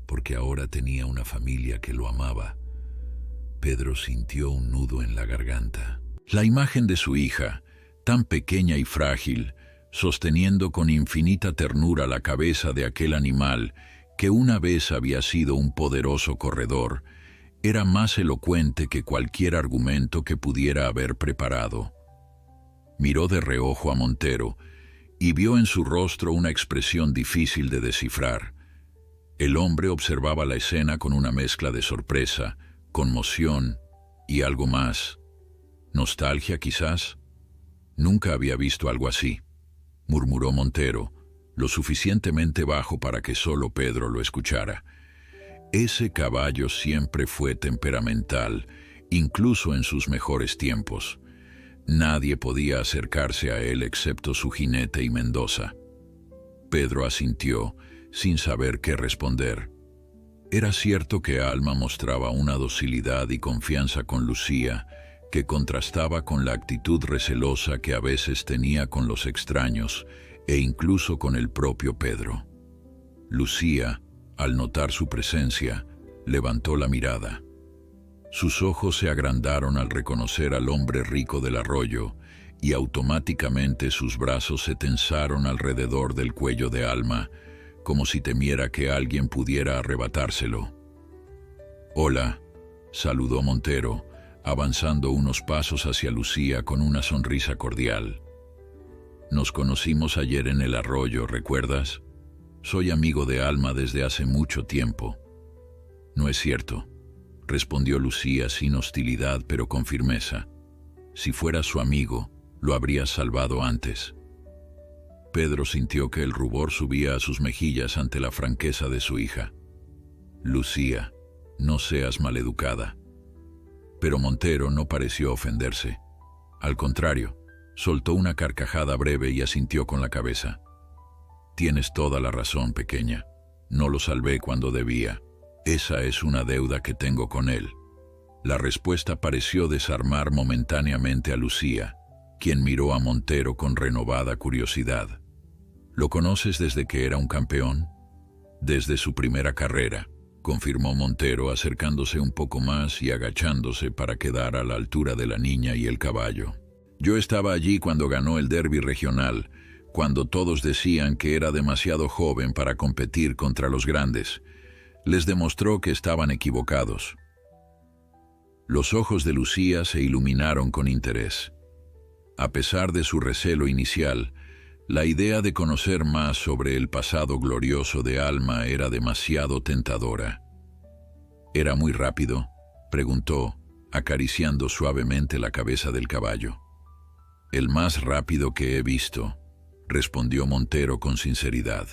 porque ahora tenía una familia que lo amaba. Pedro sintió un nudo en la garganta. La imagen de su hija, tan pequeña y frágil, sosteniendo con infinita ternura la cabeza de aquel animal que una vez había sido un poderoso corredor, era más elocuente que cualquier argumento que pudiera haber preparado. Miró de reojo a Montero y vio en su rostro una expresión difícil de descifrar. El hombre observaba la escena con una mezcla de sorpresa, conmoción y algo más. ¿Nostalgia, quizás? «Nunca había visto algo así», murmuró Montero, lo suficientemente bajo para que solo Pedro lo escuchara. «Ese caballo siempre fue temperamental, incluso en sus mejores tiempos. Nadie podía acercarse a él excepto su jinete y Mendoza». Pedro asintió, sin saber qué responder. Era cierto que Alma mostraba una docilidad y confianza con Lucía que contrastaba con la actitud recelosa que a veces tenía con los extraños e incluso con el propio Pedro. Lucía, al notar su presencia, levantó la mirada. Sus ojos se agrandaron al reconocer al hombre rico del arroyo y automáticamente sus brazos se tensaron alrededor del cuello de Alma, como si temiera que alguien pudiera arrebatárselo. «Hola», saludó Montero, avanzando unos pasos hacia Lucía con una sonrisa cordial. «Nos conocimos ayer en el arroyo, ¿recuerdas? Soy amigo de Alma desde hace mucho tiempo». «No es cierto», respondió Lucía sin hostilidad pero con firmeza. «Si fuera su amigo, lo habría salvado antes». Pedro sintió que el rubor subía a sus mejillas ante la franqueza de su hija. «Lucía, no seas maleducada». Pero Montero no pareció ofenderse. Al contrario, soltó una carcajada breve y asintió con la cabeza. «Tienes toda la razón, pequeña. No lo salvé cuando debía. Esa es una deuda que tengo con él». La respuesta pareció desarmar momentáneamente a Lucía, quien miró a Montero con renovada curiosidad. «¿Lo conoces desde que era un campeón?» «Desde su primera carrera», confirmó Montero, acercándose un poco más y agachándose para quedar a la altura de la niña y el caballo. «Yo estaba allí cuando ganó el derbi regional, cuando todos decían que era demasiado joven para competir contra los grandes. Les demostró que estaban equivocados». Los ojos de Lucía se iluminaron con interés. A pesar de su recelo inicial, la idea de conocer más sobre el pasado glorioso de Alma era demasiado tentadora. ¿Era muy rápido?, preguntó, acariciando suavemente la cabeza del caballo. «El más rápido que he visto», respondió Montero con sinceridad.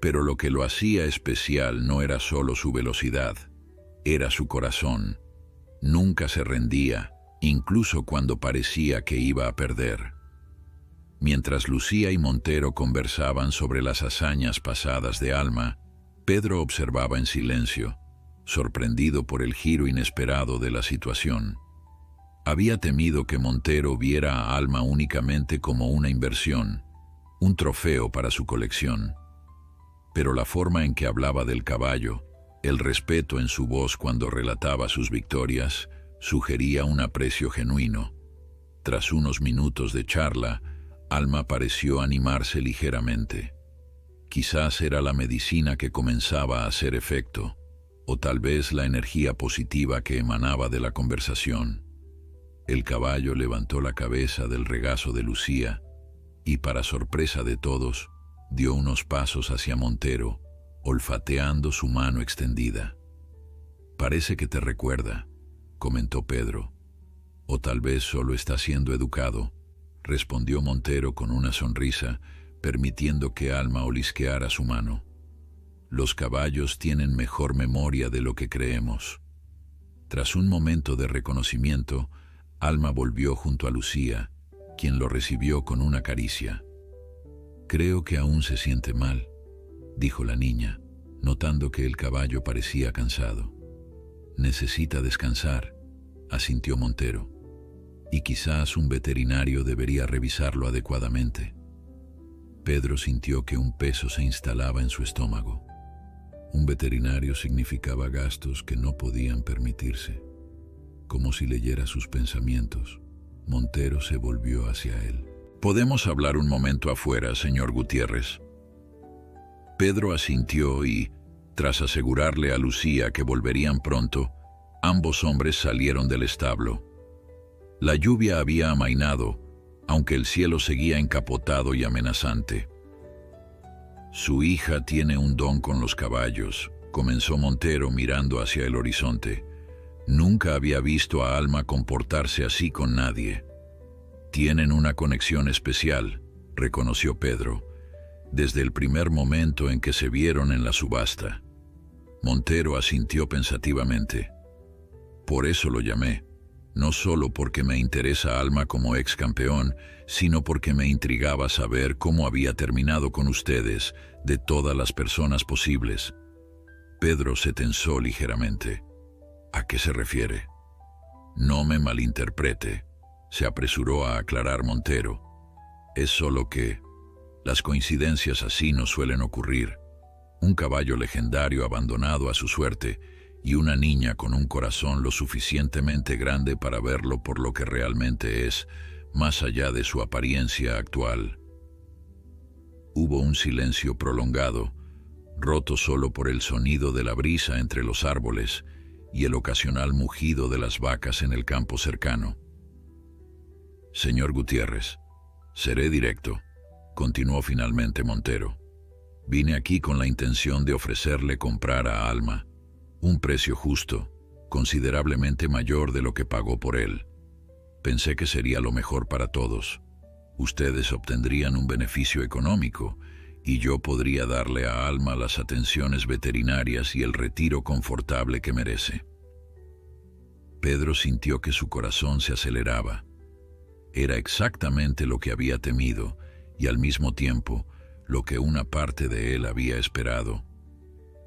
Pero lo que lo hacía especial no era solo su velocidad, era su corazón. Nunca se rendía, incluso cuando parecía que iba a perder. Mientras Lucía y Montero conversaban sobre las hazañas pasadas de Alma, Pedro observaba en silencio, sorprendido por el giro inesperado de la situación. Había temido que Montero viera a Alma únicamente como una inversión, un trofeo para su colección. Pero la forma en que hablaba del caballo, el respeto en su voz cuando relataba sus victorias, sugería un aprecio genuino. Tras unos minutos de charla, Alma pareció animarse ligeramente. Quizás era la medicina que comenzaba a hacer efecto, o tal vez la energía positiva que emanaba de la conversación. El caballo levantó la cabeza del regazo de Lucía y, para sorpresa de todos, dio unos pasos hacia Montero, olfateando su mano extendida. «Parece que te recuerda», comentó Pedro. «O tal vez solo está siendo educado», respondió Montero con una sonrisa, permitiendo que Alma olisqueara su mano. «Los caballos tienen mejor memoria de lo que creemos». Tras un momento de reconocimiento, Alma volvió junto a Lucía, quien lo recibió con una caricia. «Creo que aún se siente mal», dijo la niña, notando que el caballo parecía cansado. «Necesita descansar», asintió Montero. «Y quizás un veterinario debería revisarlo adecuadamente». Pedro sintió que un peso se instalaba en su estómago. Un veterinario significaba gastos que no podían permitirse. Como si leyera sus pensamientos, Montero se volvió hacia él. «¿Podemos hablar un momento afuera, señor Gutiérrez?». Pedro asintió y, tras asegurarle a Lucía que volverían pronto, ambos hombres salieron del establo. La lluvia había amainado, aunque el cielo seguía encapotado y amenazante. «Su hija tiene un don con los caballos», comenzó Montero mirando hacia el horizonte. «Nunca había visto a Alma comportarse así con nadie». «Tienen una conexión especial», reconoció Pedro, «desde el primer momento en que se vieron en la subasta». Montero asintió pensativamente. «Por eso lo llamé, no solo porque me interesa Alma como ex campeón, sino porque me intrigaba saber cómo había terminado con ustedes, de todas las personas posibles». Pedro se tensó ligeramente. «¿A qué se refiere?». «No me malinterprete», se apresuró a aclarar Montero. «Es solo que las coincidencias así no suelen ocurrir. Un caballo legendario abandonado a su suerte y una niña con un corazón lo suficientemente grande para verlo por lo que realmente es, más allá de su apariencia actual». Hubo un silencio prolongado, roto solo por el sonido de la brisa entre los árboles y el ocasional mugido de las vacas en el campo cercano. «Señor Gutiérrez, seré directo», continuó finalmente Montero. «Vine aquí con la intención de ofrecerle comprar a Alma, un precio justo, considerablemente mayor de lo que pagó por él. Pensé que sería lo mejor para todos. Ustedes obtendrían un beneficio económico y yo podría darle a Alma las atenciones veterinarias y el retiro confortable que merece». Pedro sintió que su corazón se aceleraba. Era exactamente lo que había temido y al mismo tiempo lo que una parte de él había esperado.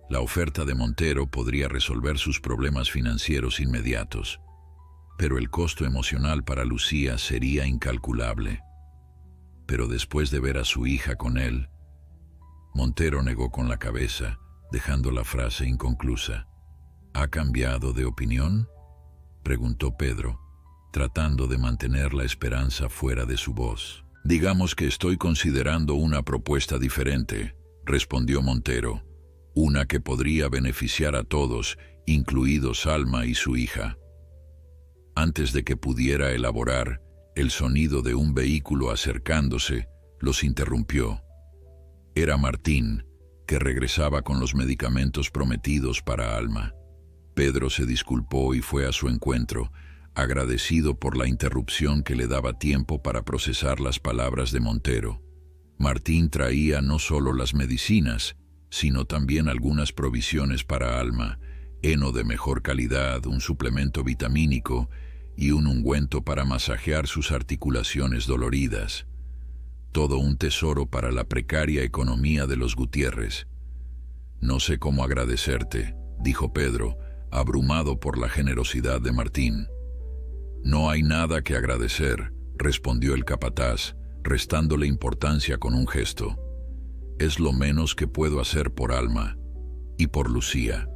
La oferta de Montero podría resolver sus problemas financieros inmediatos, pero el costo emocional para Lucía sería incalculable. Pero después de ver a su hija con él, Montero negó con la cabeza, dejando la frase inconclusa. «¿Ha cambiado de opinión?», preguntó Pedro, tratando de mantener la esperanza fuera de su voz. «Digamos que estoy considerando una propuesta diferente», respondió Montero, «una que podría beneficiar a todos, incluidos Alma y su hija». Antes de que pudiera elaborar, El sonido de un vehículo acercándose los interrumpió. Era Martín, que regresaba con los medicamentos prometidos para Alma. Pedro se disculpó y fue a su encuentro, agradecido por la interrupción que le daba tiempo para procesar las palabras de Montero. Martín traía no solo las medicinas, sino también algunas provisiones para Alma, heno de mejor calidad, un suplemento vitamínico y un ungüento para masajear sus articulaciones doloridas. Todo un tesoro para la precaria economía de los Gutiérrez. «No sé cómo agradecerte», dijo Pedro, abrumado por la generosidad de Martín. «No hay nada que agradecer», respondió el capataz, restándole importancia con un gesto. «Es lo menos que puedo hacer por Alma y por Lucía».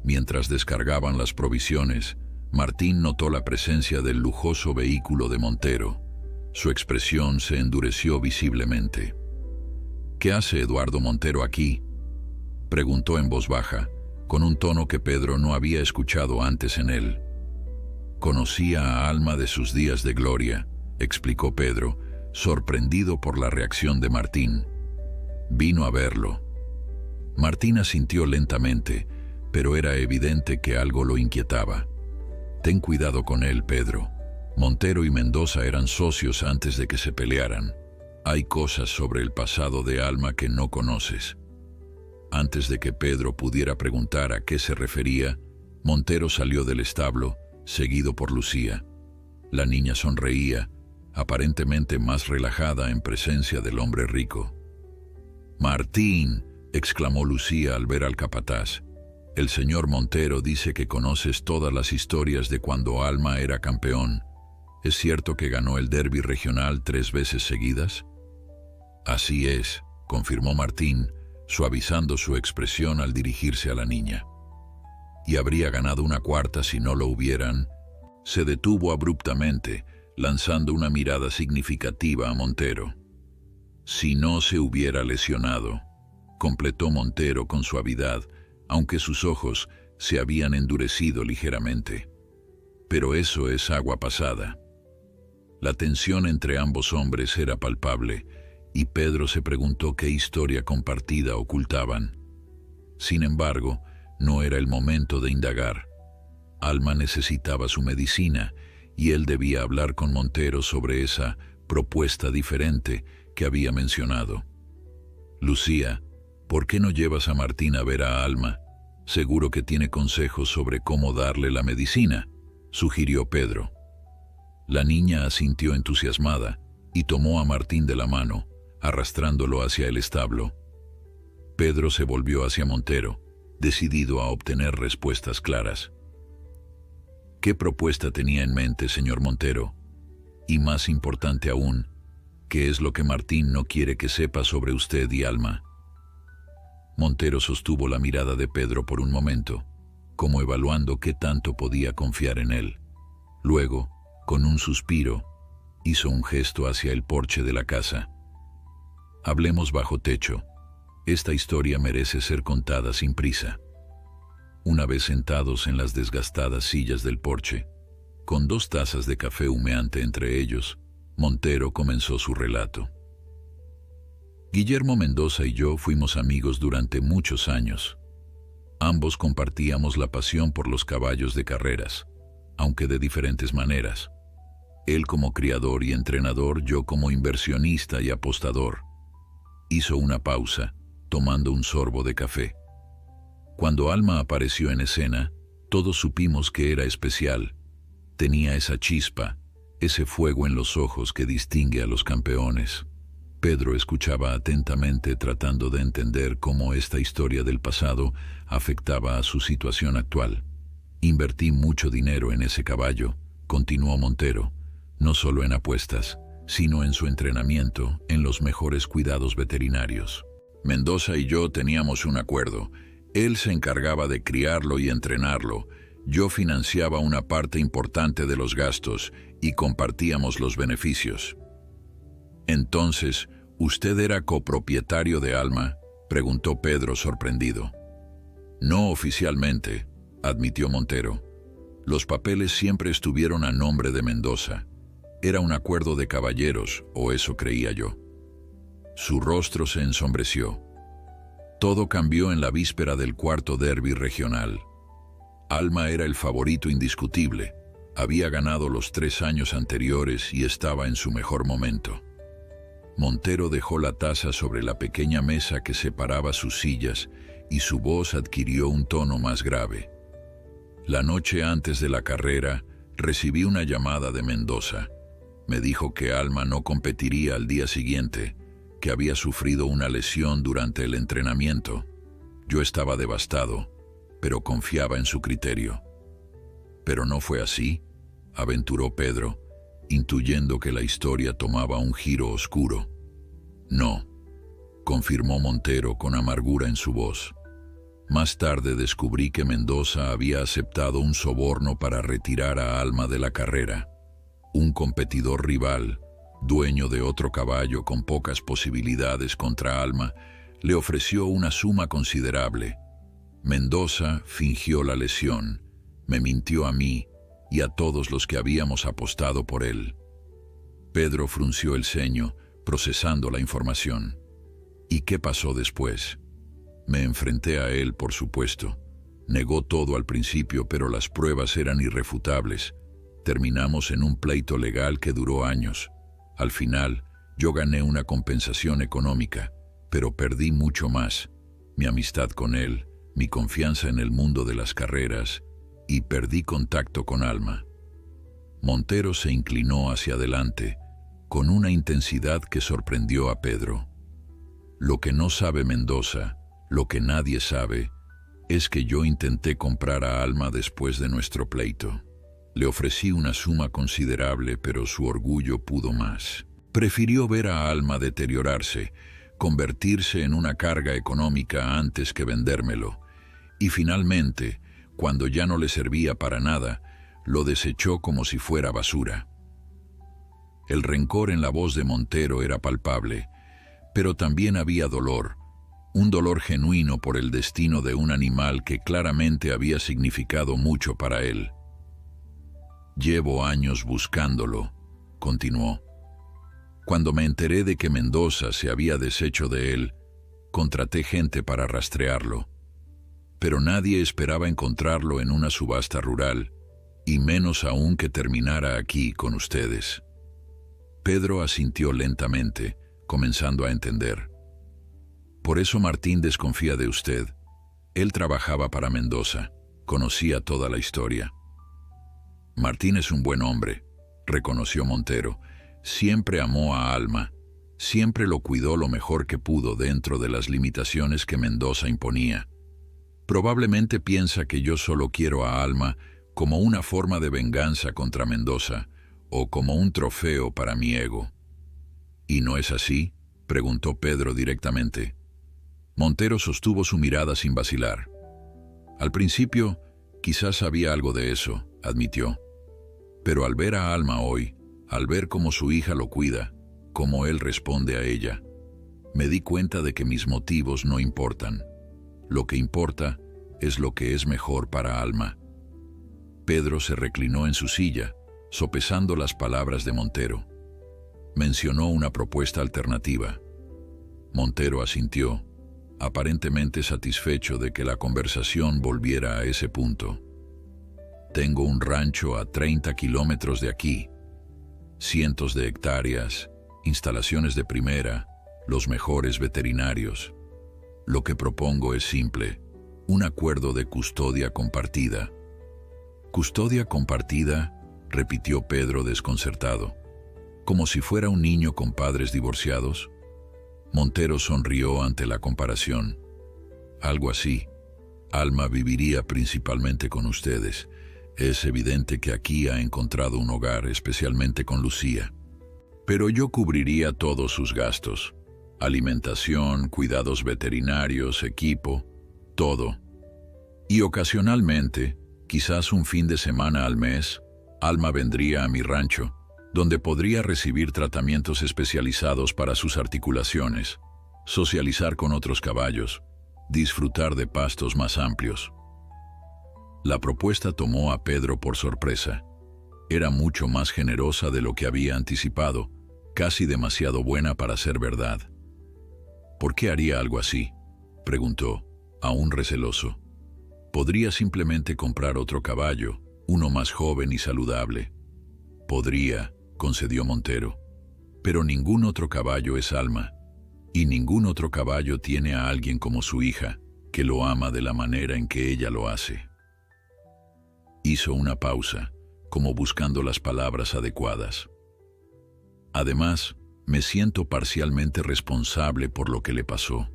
Mientras descargaban las provisiones, Martín notó la presencia del lujoso vehículo de Montero. Su expresión se endureció visiblemente. «¿Qué hace Eduardo Montero aquí?», preguntó en voz baja, con un tono que Pedro no había escuchado antes en él. «Conocía a Alma de sus días de gloria», explicó Pedro, sorprendido por la reacción de Martín. «Vino a verlo». Martín asintió lentamente, pero era evidente que algo lo inquietaba. «Ten cuidado con él, Pedro. Montero y Mendoza eran socios antes de que se pelearan. Hay cosas sobre el pasado de Alma que no conoces». Antes de que Pedro pudiera preguntar a qué se refería, Montero salió del establo, seguido por Lucía. La niña sonreía, aparentemente más relajada en presencia del hombre rico. «Martín», exclamó Lucía al ver al capataz, «el señor Montero dice que conoces todas las historias de cuando Alma era campeón. ¿Es cierto que ganó el derbi regional 3 veces seguidas?» «Así es», confirmó Martín, suavizando su expresión al dirigirse a la niña. «Y habría ganado una 4ª si no lo hubieran». Se detuvo abruptamente, lanzando una mirada significativa a Montero. «Si no se hubiera lesionado», completó Montero con suavidad, aunque sus ojos se habían endurecido ligeramente. «Pero eso es agua pasada». La tensión entre ambos hombres era palpable, y Pedro se preguntó qué historia compartida ocultaban. Sin embargo, no era el momento de indagar. Alma necesitaba su medicina, y él debía hablar con Montero sobre esa propuesta diferente que había mencionado. «Lucía, ¿por qué no llevas a Martín a ver a Alma? Seguro que tiene consejos sobre cómo darle la medicina», sugirió Pedro. La niña asintió entusiasmada y tomó a Martín de la mano, arrastrándolo hacia el establo. Pedro se volvió hacia Montero, decidido a obtener respuestas claras. ¿Qué propuesta tenía en mente, señor Montero? Y más importante aún, ¿qué es lo que Martín no quiere que sepa sobre usted y Alma? Montero sostuvo la mirada de Pedro por un momento, como evaluando qué tanto podía confiar en él. Luego, con un suspiro, hizo un gesto hacia el porche de la casa. «Hablemos bajo techo. Esta historia merece ser contada sin prisa». Una vez sentados en las desgastadas sillas del porche, con 2 tazas de café humeante entre ellos, Montero comenzó su relato. «Guillermo Mendoza y yo fuimos amigos durante muchos años. Ambos compartíamos la pasión por los caballos de carreras, aunque de diferentes maneras. Él como criador y entrenador, yo como inversionista y apostador». Hizo una pausa, tomando un sorbo de café. Cuando Alma apareció en escena, todos supimos que era especial. Tenía esa chispa, ese fuego en los ojos que distingue a los campeones. Pedro escuchaba atentamente, tratando de entender cómo esta historia del pasado afectaba a su situación actual. «Invertí mucho dinero en ese caballo», continuó Montero, «no solo en apuestas, sino en su entrenamiento, en los mejores cuidados veterinarios. Mendoza y yo teníamos un acuerdo. Él se encargaba de criarlo y entrenarlo. Yo financiaba una parte importante de los gastos y compartíamos los beneficios». «Entonces, ¿usted era copropietario de Alma?», preguntó Pedro sorprendido. «No oficialmente», admitió Montero. «Los papeles siempre estuvieron a nombre de Mendoza. Era un acuerdo de caballeros, o eso creía yo. Su rostro se ensombreció. Todo cambió en la víspera del cuarto derbi regional. Alma era el favorito indiscutible. Había ganado los 3 años anteriores y estaba en su mejor momento. Montero dejó la taza sobre la pequeña mesa que separaba sus sillas y su voz adquirió un tono más grave. La noche antes de la carrera, recibí una llamada de Mendoza. Me dijo que Alma no competiría al día siguiente, que había sufrido una lesión durante el entrenamiento. Yo estaba devastado, pero confiaba en su criterio. Pero no fue así, aventuró Pedro, intuyendo que la historia tomaba un giro oscuro. No, confirmó Montero con amargura en su voz. Más tarde descubrí que Mendoza había aceptado un soborno para retirar a Alma de la carrera. Un competidor rival, dueño de otro caballo con pocas posibilidades contra Alma, le ofreció una suma considerable. Mendoza fingió la lesión, me mintió a mí y a todos los que habíamos apostado por él. Pedro frunció el ceño, procesando la información. ¿Y qué pasó después? Me enfrenté a él, por supuesto. Negó todo al principio, pero las pruebas eran irrefutables. Terminamos en un pleito legal que duró años. Al final, yo gané una compensación económica, pero perdí mucho más. Mi amistad con él, mi confianza en el mundo de las carreras, y perdí contacto con Alma. Montero se inclinó hacia adelante, con una intensidad que sorprendió a Pedro. Lo que no sabe Mendoza, lo que nadie sabe, es que yo intenté comprar a Alma después de nuestro pleito. Le ofrecí una suma considerable, pero su orgullo pudo más. Prefirió ver a Alma deteriorarse, convertirse en una carga económica antes que vendérmelo. Y finalmente, cuando ya no le servía para nada, lo desechó como si fuera basura. El rencor en la voz de Montero era palpable, pero también había dolor, un dolor genuino por el destino de un animal que claramente había significado mucho para él. Llevo años buscándolo, continuó. Cuando me enteré de que Mendoza se había deshecho de él, contraté gente para rastrearlo. Pero nadie esperaba encontrarlo en una subasta rural, y menos aún que terminara aquí con ustedes. Pedro asintió lentamente, comenzando a entender. Por eso Martín desconfía de usted. Él trabajaba para Mendoza, conocía toda la historia. Martín es un buen hombre, reconoció Montero. Siempre amó a Alma, siempre lo cuidó lo mejor que pudo dentro de las limitaciones que Mendoza imponía. Probablemente piensa que yo solo quiero a Alma como una forma de venganza contra Mendoza o como un trofeo para mi ego. ¿Y no es así?, preguntó Pedro directamente. Montero sostuvo su mirada sin vacilar. Al principio, quizás sabía algo de eso, admitió. Pero al ver a Alma hoy, al ver cómo su hija lo cuida, cómo él responde a ella, me di cuenta de que mis motivos no importan. Lo que importa es lo que es mejor para Alma. Pedro se reclinó en su silla, sopesando las palabras de Montero. Mencionó una propuesta alternativa. Montero asintió, aparentemente satisfecho de que la conversación volviera a ese punto. Tengo un rancho a 30 kilómetros de aquí, cientos de hectáreas, instalaciones de primera, los mejores veterinarios. Lo que propongo es simple, un acuerdo de custodia compartida. ¿Custodia compartida?, repitió Pedro desconcertado, como si fuera un niño con padres divorciados. Montero sonrió ante la comparación. Algo así. Alma viviría principalmente con ustedes. Es evidente que aquí ha encontrado un hogar, especialmente con Lucía. Pero yo cubriría todos sus gastos. Alimentación, cuidados veterinarios, equipo, todo. Y ocasionalmente, quizás un fin de semana al mes, Alma vendría a mi rancho, donde podría recibir tratamientos especializados para sus articulaciones, socializar con otros caballos, disfrutar de pastos más amplios. La propuesta tomó a Pedro por sorpresa. Era mucho más generosa de lo que había anticipado, casi demasiado buena para ser verdad. ¿Por qué haría algo así?, preguntó, aún receloso. Podría simplemente comprar otro caballo, uno más joven y saludable. Podría, concedió Montero, pero ningún otro caballo es Alma, y ningún otro caballo tiene a alguien como su hija, que lo ama de la manera en que ella lo hace. Hizo una pausa, como buscando las palabras adecuadas. Además, me siento parcialmente responsable por lo que le pasó.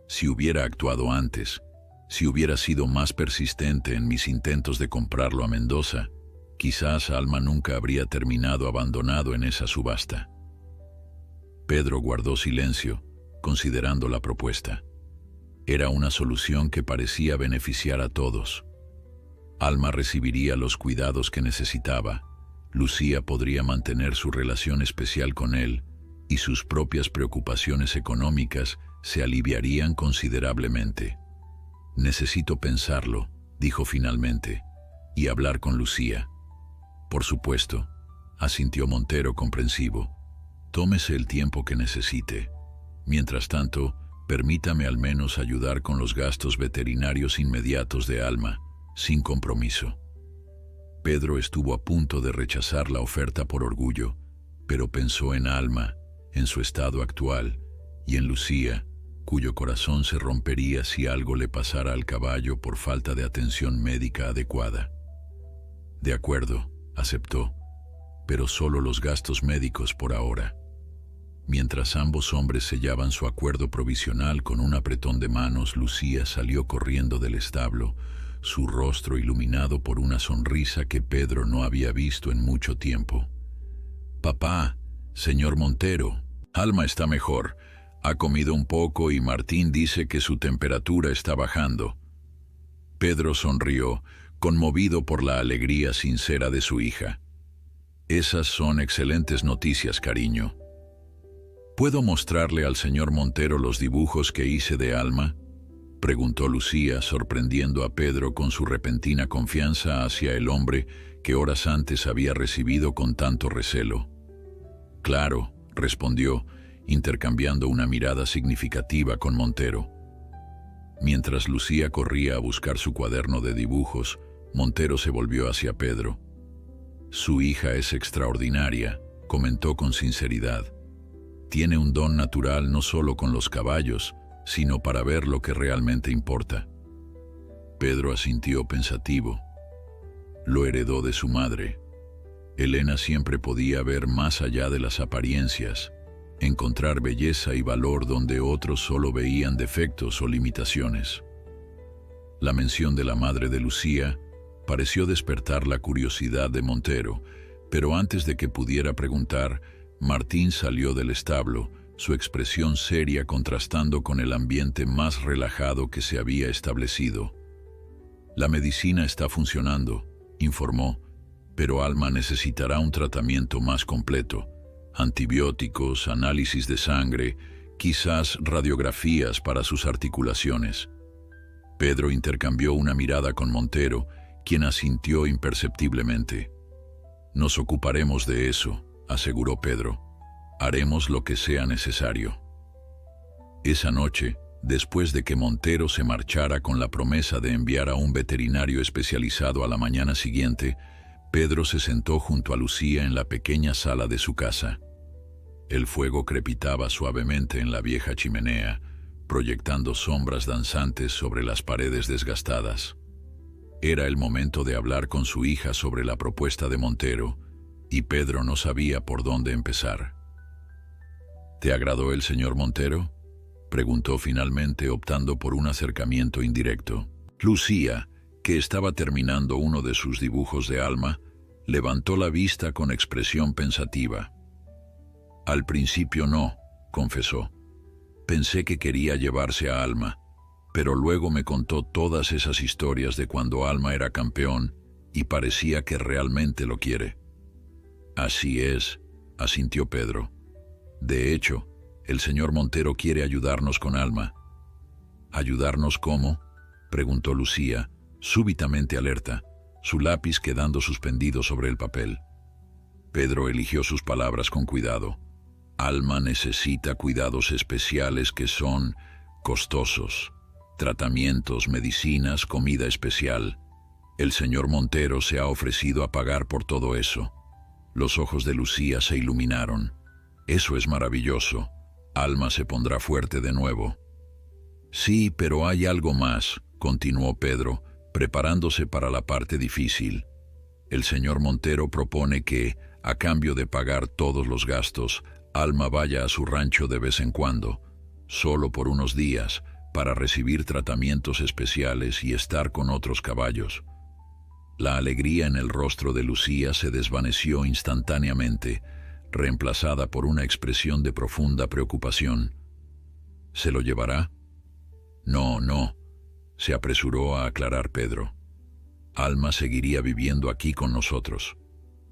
Si hubiera actuado antes, si hubiera sido más persistente en mis intentos de comprarlo a Mendoza, quizás Alma nunca habría terminado abandonado en esa subasta. Pedro guardó silencio, considerando la propuesta. Era una solución que parecía beneficiar a todos. Alma recibiría los cuidados que necesitaba, Lucía podría mantener su relación especial con él, y sus propias preocupaciones económicas se aliviarían considerablemente. Necesito pensarlo, dijo finalmente, y hablar con Lucía. Por supuesto, asintió Montero comprensivo. Tómese el tiempo que necesite. Mientras tanto, permítame al menos ayudar con los gastos veterinarios inmediatos de Alma, sin compromiso. Pedro estuvo a punto de rechazar la oferta por orgullo, pero pensó en Alma, en su estado actual, y en Lucía, cuyo corazón se rompería si algo le pasara al caballo por falta de atención médica adecuada. De acuerdo, aceptó, pero solo los gastos médicos por ahora. Mientras ambos hombres sellaban su acuerdo provisional con un apretón de manos, Lucía salió corriendo del establo, su rostro iluminado por una sonrisa que Pedro no había visto en mucho tiempo. «Papá, señor Montero, Alma está mejor. Ha comido un poco y Martín dice que su temperatura está bajando». Pedro sonrió, conmovido por la alegría sincera de su hija. «Esas son excelentes noticias, cariño. ¿Puedo mostrarle al señor Montero los dibujos que hice de Alma?», preguntó Lucía, sorprendiendo a Pedro con su repentina confianza hacia el hombre que horas antes había recibido con tanto recelo. «Claro», respondió, intercambiando una mirada significativa con Montero. Mientras Lucía corría a buscar su cuaderno de dibujos, Montero se volvió hacia Pedro. «Su hija es extraordinaria», comentó con sinceridad. «Tiene un don natural no solo con los caballos, sino para ver lo que realmente importa». Pedro asintió pensativo. Lo heredó de su madre. Elena siempre podía ver más allá de las apariencias, encontrar belleza y valor donde otros solo veían defectos o limitaciones. La mención de la madre de Lucía pareció despertar la curiosidad de Montero, pero antes de que pudiera preguntar, Martín salió del establo, su expresión seria contrastando con el ambiente más relajado que se había establecido. «La medicina está funcionando», informó, «pero Alma necesitará un tratamiento más completo. Antibióticos, análisis de sangre, quizás radiografías para sus articulaciones». Pedro intercambió una mirada con Montero, quien asintió imperceptiblemente. «Nos ocuparemos de eso», aseguró Pedro. «Haremos lo que sea necesario». Esa noche, después de que Montero se marchara con la promesa de enviar a un veterinario especializado a la mañana siguiente, Pedro se sentó junto a Lucía en la pequeña sala de su casa. El fuego crepitaba suavemente en la vieja chimenea, proyectando sombras danzantes sobre las paredes desgastadas. Era el momento de hablar con su hija sobre la propuesta de Montero, y Pedro no sabía por dónde empezar. «¿Te agradó el señor Montero?», preguntó finalmente, optando por un acercamiento indirecto. Lucía, que estaba terminando uno de sus dibujos de Alma, levantó la vista con expresión pensativa. «Al principio no», confesó. «Pensé que quería llevarse a Alma, pero luego me contó todas esas historias de cuando Alma era campeón y parecía que realmente lo quiere». «Así es», asintió Pedro. «De hecho, el señor Montero quiere ayudarnos con Alma». «¿Ayudarnos cómo?», preguntó Lucía, súbitamente alerta. su lápiz quedando suspendido sobre el papel. Pedro eligió sus palabras con cuidado. Alma necesita cuidados especiales que son costosos. Tratamientos, medicinas, comida especial. El señor Montero se ha ofrecido a pagar por todo eso. Los ojos de Lucía se iluminaron. Eso es maravilloso. Alma se pondrá fuerte de nuevo. Sí, pero hay algo más, continuó Pedro, preparándose para la parte difícil. El señor Montero propone que, a cambio de pagar todos los gastos, Alma vaya a su rancho de vez en cuando, solo por unos días, para recibir tratamientos especiales y estar con otros caballos. La alegría en el rostro de Lucía se desvaneció instantáneamente, reemplazada por una expresión de profunda preocupación. ¿Se lo llevará? No, no, se apresuró a aclarar Pedro. Alma seguiría viviendo aquí con nosotros.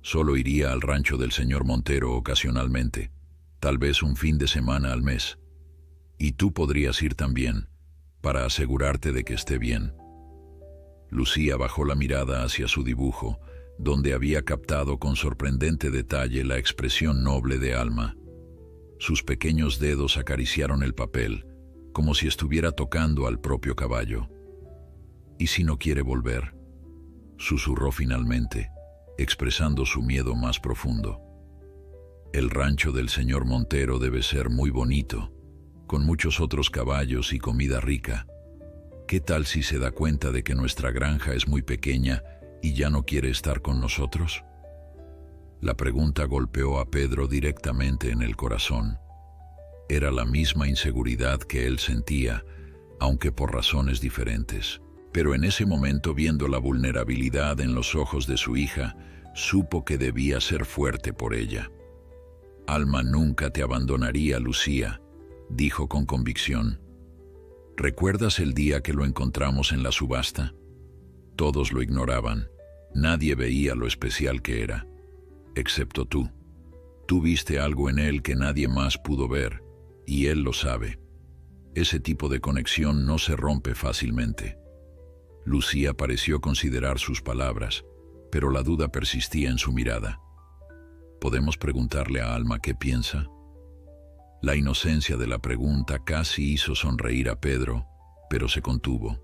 Solo iría al rancho del señor Montero ocasionalmente, tal vez un fin de semana al mes. Y tú podrías ir también, para asegurarte de que esté bien. Lucía bajó la mirada hacia su dibujo, donde había captado con sorprendente detalle la expresión noble de Alma. Sus pequeños dedos acariciaron el papel, como si estuviera tocando al propio caballo. ¿Y si no quiere volver?, susurró finalmente, expresando su miedo más profundo. El rancho del señor Montero debe ser muy bonito, con muchos otros caballos y comida rica. ¿Qué tal si se da cuenta de que nuestra granja es muy pequeña y ya no quiere estar con nosotros? La pregunta golpeó a Pedro directamente en el corazón. Era la misma inseguridad que él sentía, aunque por razones diferentes. Pero en ese momento, viendo la vulnerabilidad en los ojos de su hija, supo que debía ser fuerte por ella. Alma nunca te abandonaría, Lucía, dijo con convicción. ¿Recuerdas el día que lo encontramos en la subasta? Todos lo ignoraban. Nadie veía lo especial que era, excepto tú. Tú viste algo en él que nadie más pudo ver, y él lo sabe. Ese tipo de conexión no se rompe fácilmente. Lucía pareció considerar sus palabras, pero la duda persistía en su mirada. ¿Podemos preguntarle a Alma qué piensa? La inocencia de la pregunta casi hizo sonreír a Pedro, pero se contuvo.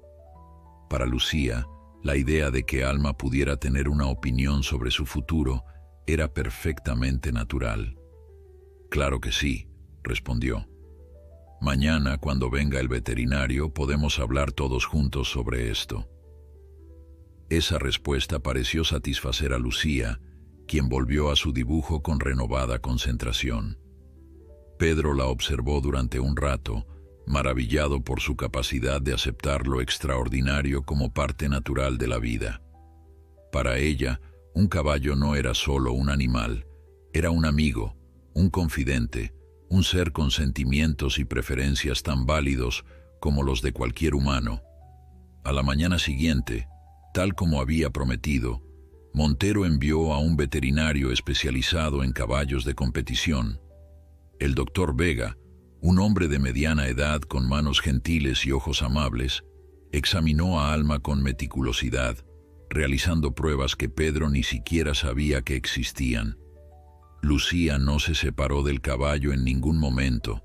Para Lucía, la idea de que Alma pudiera tener una opinión sobre su futuro era perfectamente natural. Claro que sí, respondió. Mañana, cuando venga el veterinario, podemos hablar todos juntos sobre esto. Esa respuesta pareció satisfacer a Lucía, quien volvió a su dibujo con renovada concentración. Pedro la observó durante un rato, maravillado por su capacidad de aceptar lo extraordinario como parte natural de la vida. Para ella, un caballo no era solo un animal, era un amigo, un confidente, un ser con sentimientos y preferencias tan válidos como los de cualquier humano. A la mañana siguiente, tal como había prometido, Montero envió a un veterinario especializado en caballos de competición. El doctor Vega, un hombre de mediana edad con manos gentiles y ojos amables, examinó a Alma con meticulosidad, realizando pruebas que Pedro ni siquiera sabía que existían. Lucía no se separó del caballo en ningún momento,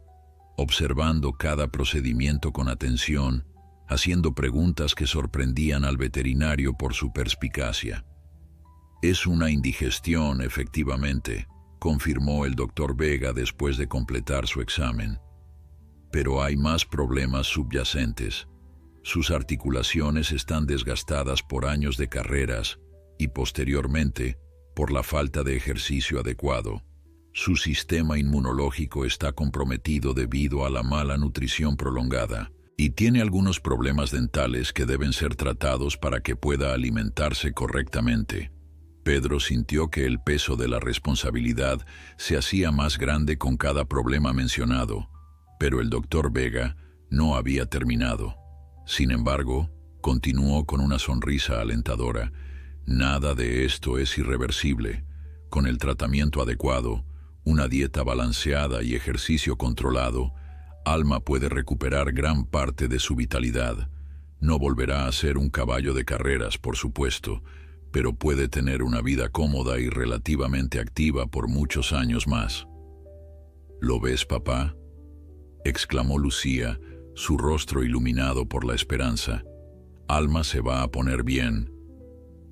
observando cada procedimiento con atención, haciendo preguntas que sorprendían al veterinario por su perspicacia. Es una indigestión, efectivamente, confirmó el doctor Vega después de completar su examen. Pero hay más problemas subyacentes. Sus articulaciones están desgastadas por años de carreras y posteriormente por la falta de ejercicio adecuado. Su sistema inmunológico está comprometido debido a la mala nutrición prolongada y tiene algunos problemas dentales que deben ser tratados para que pueda alimentarse correctamente. Pedro sintió que el peso de la responsabilidad se hacía más grande con cada problema mencionado, pero el doctor Vega no había terminado. Sin embargo, continuó con una sonrisa alentadora. Nada de esto es irreversible. Con el tratamiento adecuado, una dieta balanceada y ejercicio controlado, Alma puede recuperar gran parte de su vitalidad. No volverá a ser un caballo de carreras, por supuesto, pero puede tener una vida cómoda y relativamente activa por muchos años más. ¿Lo ves, papá?, exclamó Lucía, su rostro iluminado por la esperanza. Alma se va a poner bien.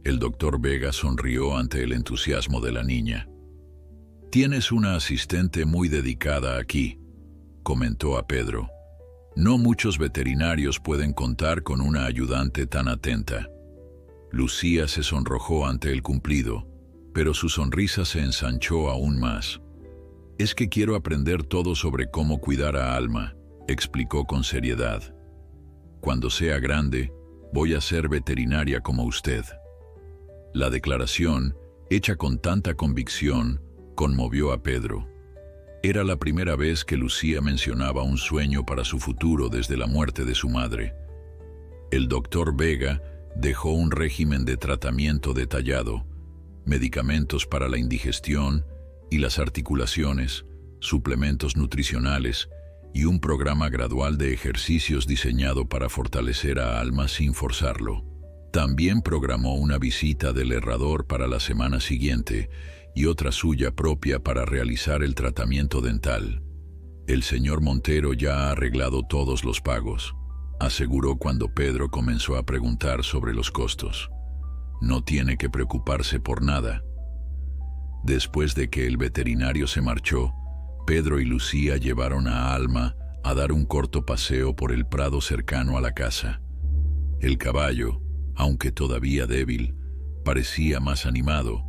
El doctor Vega sonrió ante el entusiasmo de la niña. Tienes una asistente muy dedicada aquí, comentó a Pedro. No muchos veterinarios pueden contar con una ayudante tan atenta. Lucía se sonrojó ante el cumplido, pero su sonrisa se ensanchó aún más. Es que quiero aprender todo sobre cómo cuidar a Alma, explicó con seriedad. Cuando sea grande, voy a ser veterinaria como usted. La declaración, hecha con tanta convicción, conmovió a Pedro. Era la primera vez que Lucía mencionaba un sueño para su futuro desde la muerte de su madre. El doctor Vega dejó un régimen de tratamiento detallado, medicamentos para la indigestión y las articulaciones, suplementos nutricionales y un programa gradual de ejercicios diseñado para fortalecer a Alma sin forzarlo. También programó una visita del herrador para la semana siguiente y otra suya propia para realizar el tratamiento dental. El señor Montero ya ha arreglado todos los pagos, aseguró cuando Pedro comenzó a preguntar sobre los costos. No tiene que preocuparse por nada. Después de que el veterinario se marchó, Pedro y Lucía llevaron a Alma a dar un corto paseo por el prado cercano a la casa. El caballo, aunque todavía débil, parecía más animado,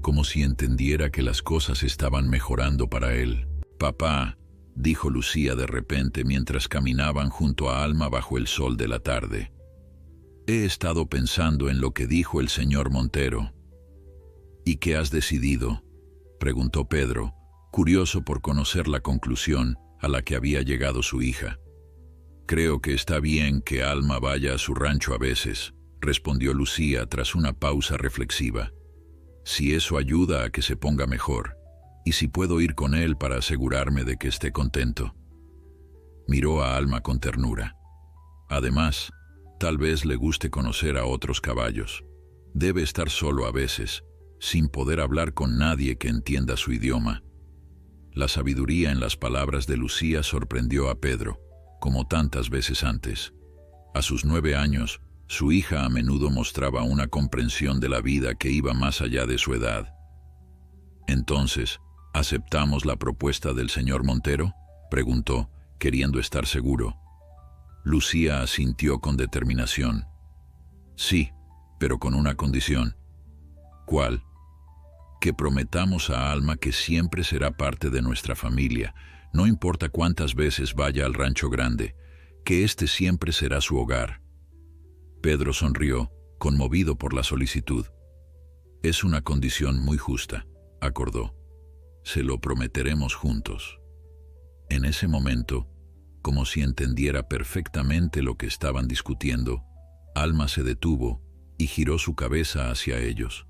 como si entendiera que las cosas estaban mejorando para él. «Papá», dijo Lucía de repente mientras caminaban junto a Alma bajo el sol de la tarde. «He estado pensando en lo que dijo el señor Montero». «¿Y qué has decidido?», preguntó Pedro, curioso por conocer la conclusión a la que había llegado su hija. «Creo que está bien que Alma vaya a su rancho a veces», respondió Lucía tras una pausa reflexiva. «Si eso ayuda a que se ponga mejor, y si puedo ir con él para asegurarme de que esté contento». Miró a Alma con ternura. Además, tal vez le guste conocer a otros caballos. Debe estar solo a veces, sin poder hablar con nadie que entienda su idioma. La sabiduría en las palabras de Lucía sorprendió a Pedro, como tantas veces antes. A sus 9 años, su hija a menudo mostraba una comprensión de la vida que iba más allá de su edad. «Entonces, ¿aceptamos la propuesta del señor Montero?», preguntó, queriendo estar seguro. Lucía asintió con determinación. «Sí, pero con una condición». «¿Cuál?». «Que prometamos a Alma que siempre será parte de nuestra familia, no importa cuántas veces vaya al rancho grande, que este siempre será su hogar». Pedro sonrió, conmovido por la solicitud. «Es una condición muy justa», acordó. «Se lo prometeremos juntos». En ese momento, como si entendiera perfectamente lo que estaban discutiendo, Alma se detuvo y giró su cabeza hacia ellos.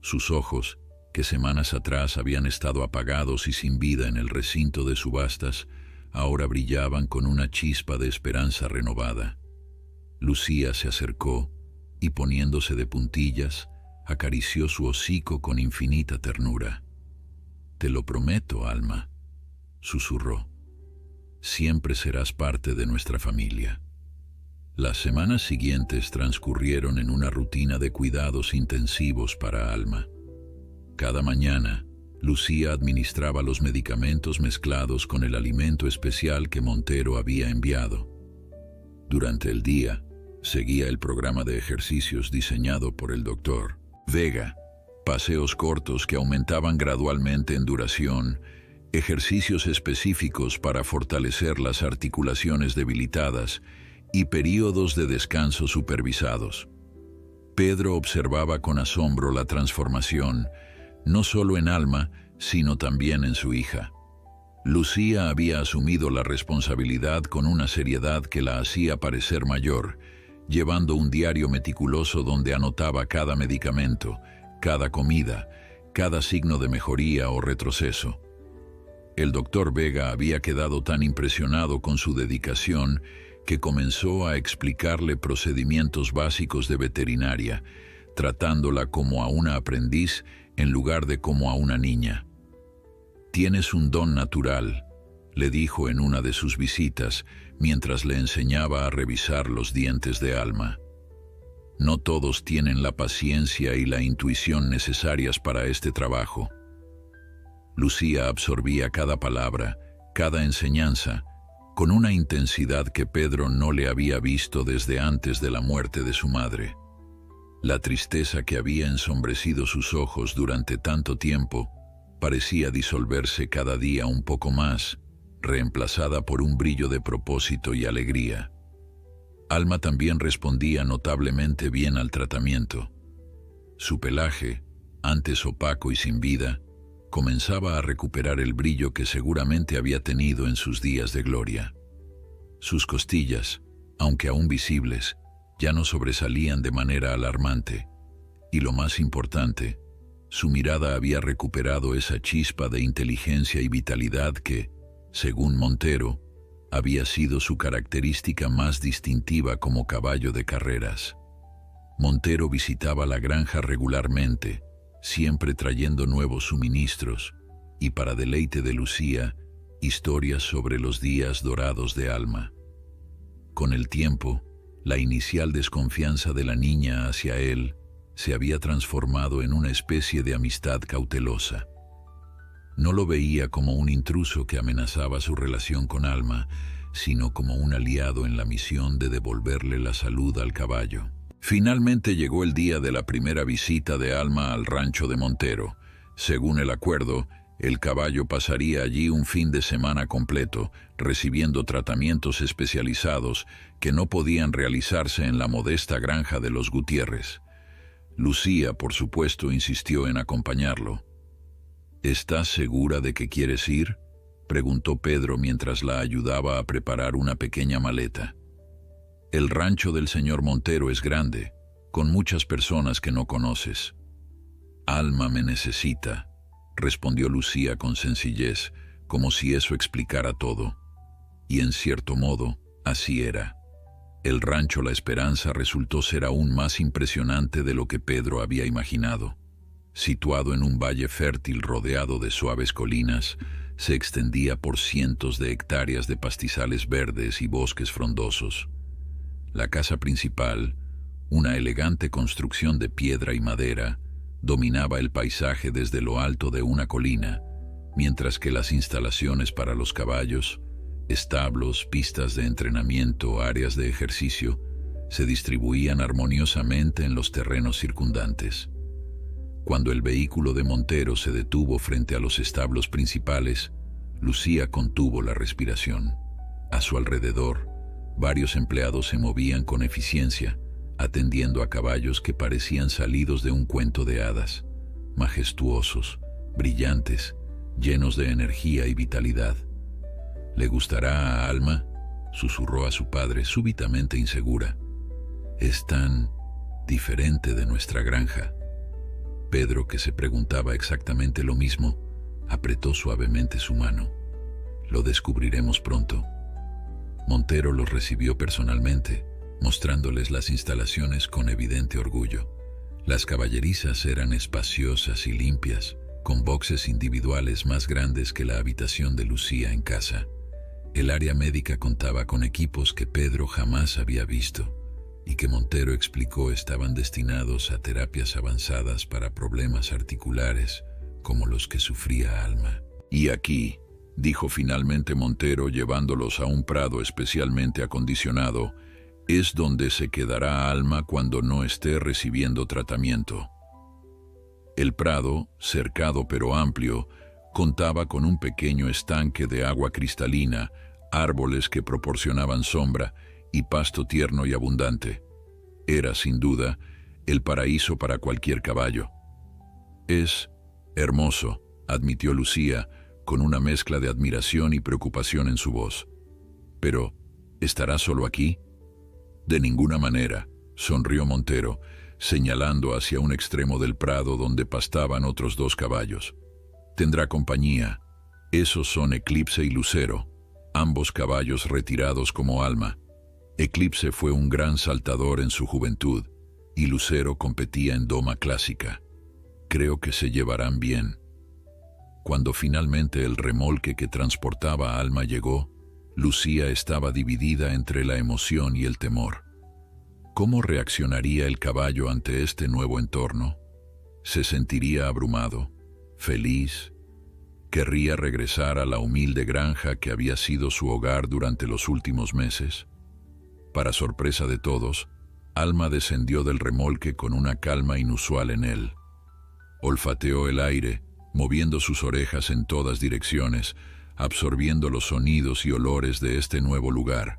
Sus ojos, que semanas atrás habían estado apagados y sin vida en el recinto de subastas, ahora brillaban con una chispa de esperanza renovada. Lucía se acercó y, poniéndose de puntillas, acarició su hocico con infinita ternura. «Te lo prometo, Alma», susurró. «Siempre serás parte de nuestra familia». Las semanas siguientes transcurrieron en una rutina de cuidados intensivos para Alma. Cada mañana, Lucía administraba los medicamentos mezclados con el alimento especial que Montero había enviado. Durante el día, seguía el programa de ejercicios diseñado por el doctor Vega, paseos cortos que aumentaban gradualmente en duración, ejercicios específicos para fortalecer las articulaciones debilitadas y períodos de descanso supervisados. Pedro observaba con asombro la transformación, no solo en Alma, sino también en su hija. Lucía había asumido la responsabilidad con una seriedad que la hacía parecer mayor, llevando un diario meticuloso donde anotaba cada medicamento, cada comida, cada signo de mejoría o retroceso. El doctor Vega había quedado tan impresionado con su dedicación que comenzó a explicarle procedimientos básicos de veterinaria, tratándola como a una aprendiz en lugar de como a una niña. «Tienes un don natural», le dijo en una de sus visitas mientras le enseñaba a revisar los dientes de Alma. «No todos tienen la paciencia y la intuición necesarias para este trabajo». Lucía absorbía cada palabra, cada enseñanza, con una intensidad que Pedro no le había visto desde antes de la muerte de su madre. La tristeza que había ensombrecido sus ojos durante tanto tiempo parecía disolverse cada día un poco más, reemplazada por un brillo de propósito y alegría. Alma también respondía notablemente bien al tratamiento. Su pelaje, antes opaco y sin vida, comenzaba a recuperar el brillo que seguramente había tenido en sus días de gloria. Sus costillas, aunque aún visibles, ya no sobresalían de manera alarmante, y lo más importante, su mirada había recuperado esa chispa de inteligencia y vitalidad que, según Montero, había sido su característica más distintiva como caballo de carreras. Montero visitaba la granja regularmente, siempre trayendo nuevos suministros, y para deleite de Lucía, historias sobre los días dorados de Alma. Con el tiempo, la inicial desconfianza de la niña hacia él se había transformado en una especie de amistad cautelosa. No lo veía como un intruso que amenazaba su relación con Alma, sino como un aliado en la misión de devolverle la salud al caballo. Finalmente llegó el día de la primera visita de Alma al rancho de Montero. Según el acuerdo, el caballo pasaría allí un fin de semana completo, recibiendo tratamientos especializados que no podían realizarse en la modesta granja de los Gutiérrez. Lucía, por supuesto, insistió en acompañarlo. «¿Estás segura de que quieres ir?», preguntó Pedro mientras la ayudaba a preparar una pequeña maleta. «El rancho del señor Montero es grande, con muchas personas que no conoces». «Alma me necesita», respondió Lucía con sencillez, como si eso explicara todo. Y en cierto modo, así era. El rancho La Esperanza resultó ser aún más impresionante de lo que Pedro había imaginado. Situado en un valle fértil rodeado de suaves colinas, se extendía por cientos de hectáreas de pastizales verdes y bosques frondosos. La casa principal, una elegante construcción de piedra y madera, dominaba el paisaje desde lo alto de una colina, mientras que las instalaciones para los caballos, establos, pistas de entrenamiento, áreas de ejercicio, se distribuían armoniosamente en los terrenos circundantes. Cuando el vehículo de Montero se detuvo frente a los establos principales, Lucía contuvo la respiración. A su alrededor, varios empleados se movían con eficiencia, atendiendo a caballos que parecían salidos de un cuento de hadas, majestuosos, brillantes, llenos de energía y vitalidad. «¿Le gustará a Alma?», susurró a su padre súbitamente insegura. «Es tan diferente de nuestra granja». Pedro, que se preguntaba exactamente lo mismo, apretó suavemente su mano. «Lo descubriremos pronto». Montero los recibió personalmente, mostrándoles las instalaciones con evidente orgullo. Las caballerizas eran espaciosas y limpias, con boxes individuales más grandes que la habitación de Lucía en casa. El área médica contaba con equipos que Pedro jamás había visto y que Montero explicó estaban destinados a terapias avanzadas para problemas articulares como los que sufría Alma. «Y aquí», dijo finalmente Montero llevándolos a un prado especialmente acondicionado, «es donde se quedará Alma cuando no esté recibiendo tratamiento». El prado, cercado pero amplio, contaba con un pequeño estanque de agua cristalina, árboles que proporcionaban sombra y pasto tierno y abundante. Era, sin duda, el paraíso para cualquier caballo. «Es hermoso», admitió Lucía, con una mezcla de admiración y preocupación en su voz. «Pero, ¿estará solo aquí?». «De ninguna manera», sonrió Montero, señalando hacia un extremo del prado donde pastaban otros 2 caballos. «Tendrá compañía. Esos son Eclipse y Lucero, ambos caballos retirados como Alma. Eclipse fue un gran saltador en su juventud, y Lucero competía en doma clásica. Creo que se llevarán bien. Cuando finalmente el remolque que transportaba a Alma llegó, Lucía estaba dividida entre la emoción y el temor. ¿Cómo reaccionaría el caballo ante este nuevo entorno? ¿Se sentiría abrumado, feliz? ¿Querría regresar a la humilde granja que había sido su hogar durante los últimos meses? Para sorpresa de todos, Alma descendió del remolque con una calma inusual en él. Olfateó el aire, moviendo sus orejas en todas direcciones, absorbiendo los sonidos y olores de este nuevo lugar.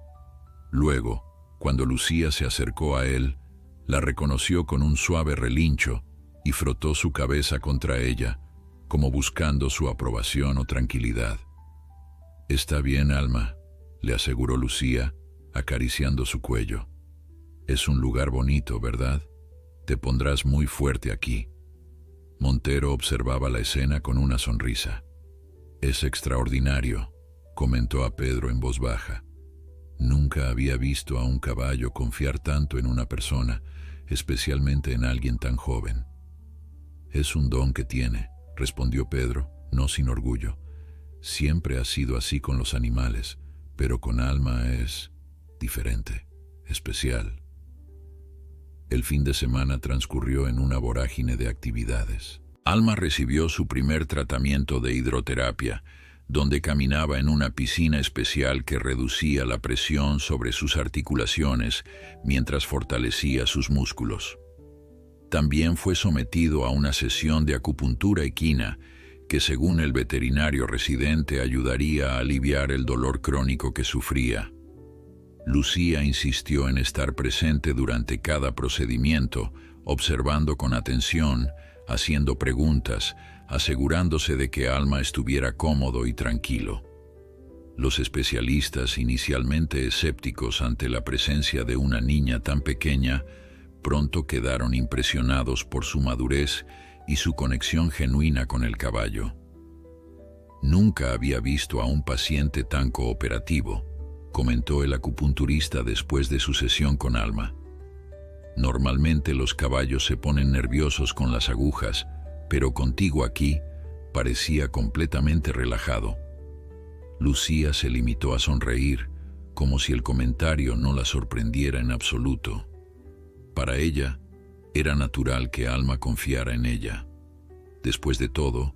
Luego, cuando Lucía se acercó a él, la reconoció con un suave relincho y frotó su cabeza contra ella, como buscando su aprobación o tranquilidad. «Está bien, Alma», le aseguró Lucía, acariciando su cuello. «Es un lugar bonito, ¿verdad? Te pondrás muy fuerte aquí». Montero observaba la escena con una sonrisa. «Es extraordinario», comentó a Pedro en voz baja. Nunca había visto a un caballo confiar tanto en una persona, especialmente en alguien tan joven. «Es un don que tiene», respondió Pedro, no sin orgullo. «Siempre ha sido así con los animales, pero con Alma es diferente, especial». El fin de semana transcurrió en una vorágine de actividades. Alma recibió su primer tratamiento de hidroterapia, donde caminaba en una piscina especial que reducía la presión sobre sus articulaciones mientras fortalecía sus músculos. También fue sometido a una sesión de acupuntura equina que, según el veterinario residente, ayudaría a aliviar el dolor crónico que sufría. Lucía insistió en estar presente durante cada procedimiento, observando con atención, haciendo preguntas, asegurándose de que Alma estuviera cómodo y tranquilo. Los especialistas, inicialmente escépticos ante la presencia de una niña tan pequeña, pronto quedaron impresionados por su madurez y su conexión genuina con el caballo. «Nunca había visto a un paciente tan cooperativo», comentó el acupunturista después de su sesión con Alma. «Normalmente los caballos se ponen nerviosos con las agujas, pero contigo aquí parecía completamente relajado». Lucía se limitó a sonreír, como si el comentario no la sorprendiera en absoluto. Para ella, era natural que Alma confiara en ella. Después de todo,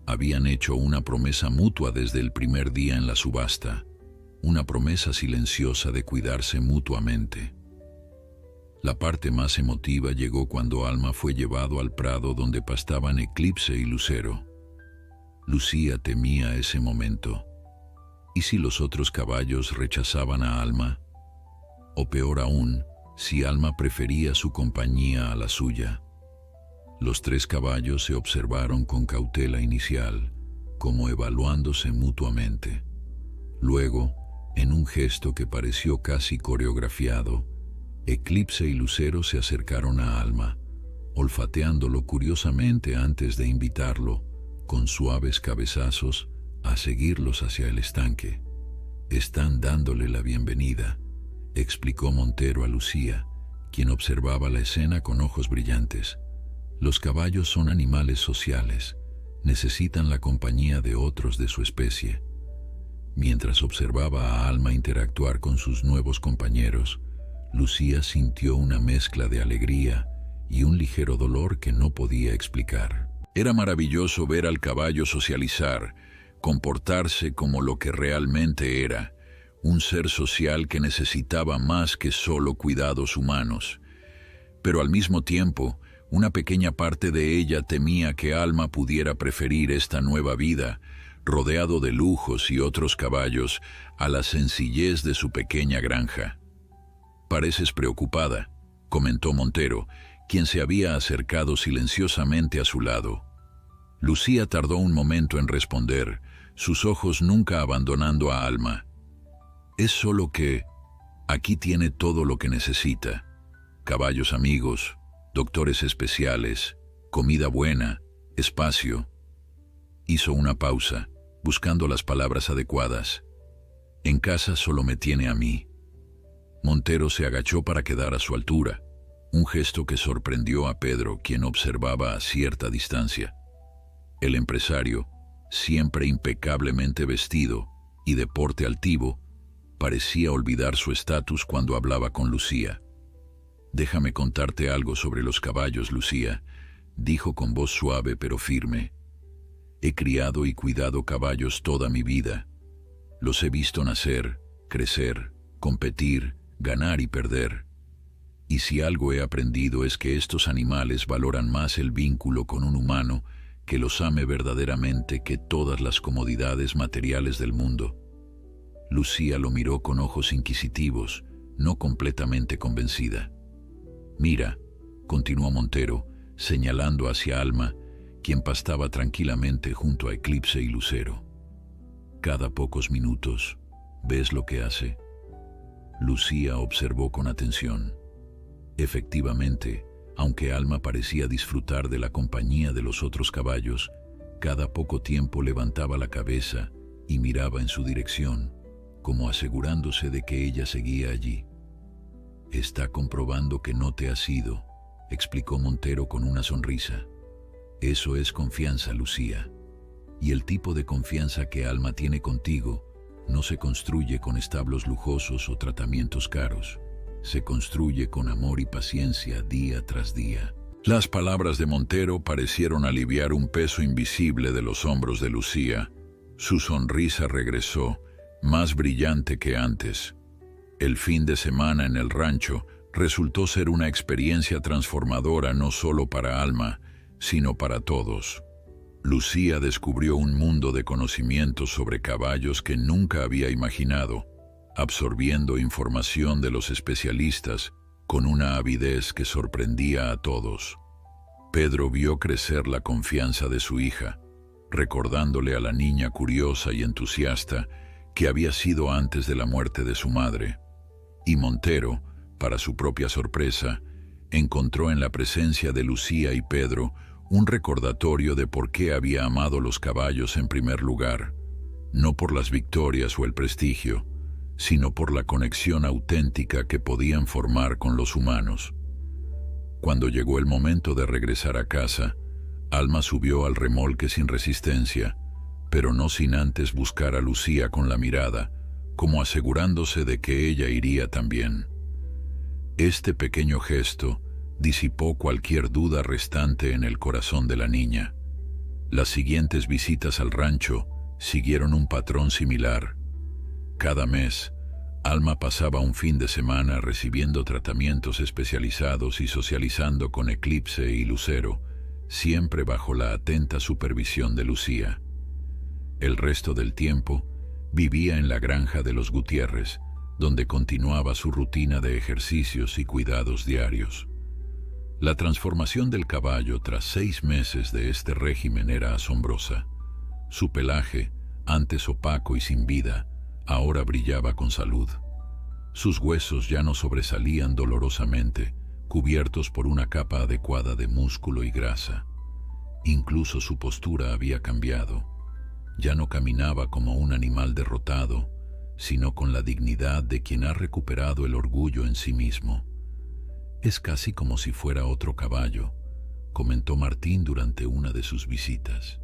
habían hecho una promesa mutua desde el primer día en la subasta, una promesa silenciosa de cuidarse mutuamente. La parte más emotiva llegó cuando Alma fue llevado al prado donde pastaban Eclipse y Lucero. Lucía temía ese momento. ¿Y si los otros caballos rechazaban a Alma? O peor aún, si Alma prefería su compañía a la suya. Los tres caballos se observaron con cautela inicial, como evaluándose mutuamente. Luego, en un gesto que pareció casi coreografiado, Eclipse y Lucero se acercaron a Alma, olfateándolo curiosamente antes de invitarlo, con suaves cabezazos, a seguirlos hacia el estanque. «Están dándole la bienvenida», explicó Montero a Lucía, quien observaba la escena con ojos brillantes. «Los caballos son animales sociales, necesitan la compañía de otros de su especie». Mientras observaba a Alma interactuar con sus nuevos compañeros, Lucía sintió una mezcla de alegría y un ligero dolor que no podía explicar. Era maravilloso ver al caballo socializar, comportarse como lo que realmente era, un ser social que necesitaba más que solo cuidados humanos. Pero al mismo tiempo, una pequeña parte de ella temía que Alma pudiera preferir esta nueva vida, rodeado de lujos y otros caballos, a la sencillez de su pequeña granja. «Pareces preocupada», comentó Montero, quien se había acercado silenciosamente a su lado. Lucía tardó un momento en responder, sus ojos nunca abandonando a Alma. «Es solo que aquí tiene todo lo que necesita. Caballos amigos, doctores especiales, comida buena, espacio». Hizo una pausa, buscando las palabras adecuadas. «En casa solo me tiene a mí». Montero se agachó para quedar a su altura. un gesto que sorprendió a Pedro, quien observaba a cierta distancia. El empresario, siempre impecablemente vestido y de porte altivo, parecía olvidar su estatus cuando hablaba con Lucía. «Déjame contarte algo sobre los caballos, Lucía», dijo con voz suave pero firme. «He criado y cuidado caballos toda mi vida. Los he visto nacer, crecer, competir, ganar y perder. Y si algo he aprendido es que estos animales valoran más el vínculo con un humano que los ame verdaderamente que todas las comodidades materiales del mundo». Lucía lo miró con ojos inquisitivos, no completamente convencida. «Mira», continuó Montero, señalando hacia Alma, quien pastaba tranquilamente junto a Eclipse y Lucero. «Cada pocos minutos, ¿ves lo que hace?». Lucía observó con atención. Efectivamente, aunque Alma parecía disfrutar de la compañía de los otros caballos, cada poco tiempo levantaba la cabeza y miraba en su dirección, como asegurándose de que ella seguía allí. «Está comprobando que no te has ido», explicó Montero con una sonrisa. «Eso es confianza, Lucía. Y el tipo de confianza que Alma tiene contigo no se construye con establos lujosos o tratamientos caros. Se construye con amor y paciencia día tras día». Las palabras de Montero parecieron aliviar un peso invisible de los hombros de Lucía. Su sonrisa regresó, más brillante que antes. El fin de semana en el rancho resultó ser una experiencia transformadora no solo para Alma, sino para todos. Lucía descubrió un mundo de conocimientos sobre caballos que nunca había imaginado, absorbiendo información de los especialistas con una avidez que sorprendía a todos. Pedro vio crecer la confianza de su hija, recordándole a la niña curiosa y entusiasta que había sido antes de la muerte de su madre. Y Montero, para su propia sorpresa, encontró en la presencia de Lucía y Pedro un recordatorio de por qué había amado los caballos en primer lugar, no por las victorias o el prestigio, sino por la conexión auténtica que podían formar con los humanos. Cuando llegó el momento de regresar a casa, Alma subió al remolque sin resistencia, pero no sin antes buscar a Lucía con la mirada, como asegurándose de que ella iría también. Este pequeño gesto disipó cualquier duda restante en el corazón de la niña. Las siguientes visitas al rancho siguieron un patrón similar. Cada mes, Alma pasaba un fin de semana recibiendo tratamientos especializados y socializando con Eclipse y Lucero, siempre bajo la atenta supervisión de Lucía. El resto del tiempo vivía en la granja de los Gutiérrez, donde continuaba su rutina de ejercicios y cuidados diarios. La transformación del caballo tras 6 meses de este régimen era asombrosa. Su pelaje, antes opaco y sin vida, ahora brillaba con salud. Sus huesos ya no sobresalían dolorosamente, cubiertos por una capa adecuada de músculo y grasa. Incluso su postura había cambiado. Ya no caminaba como un animal derrotado, sino con la dignidad de quien ha recuperado el orgullo en sí mismo. «Es casi como si fuera otro caballo», comentó Martín durante una de sus visitas.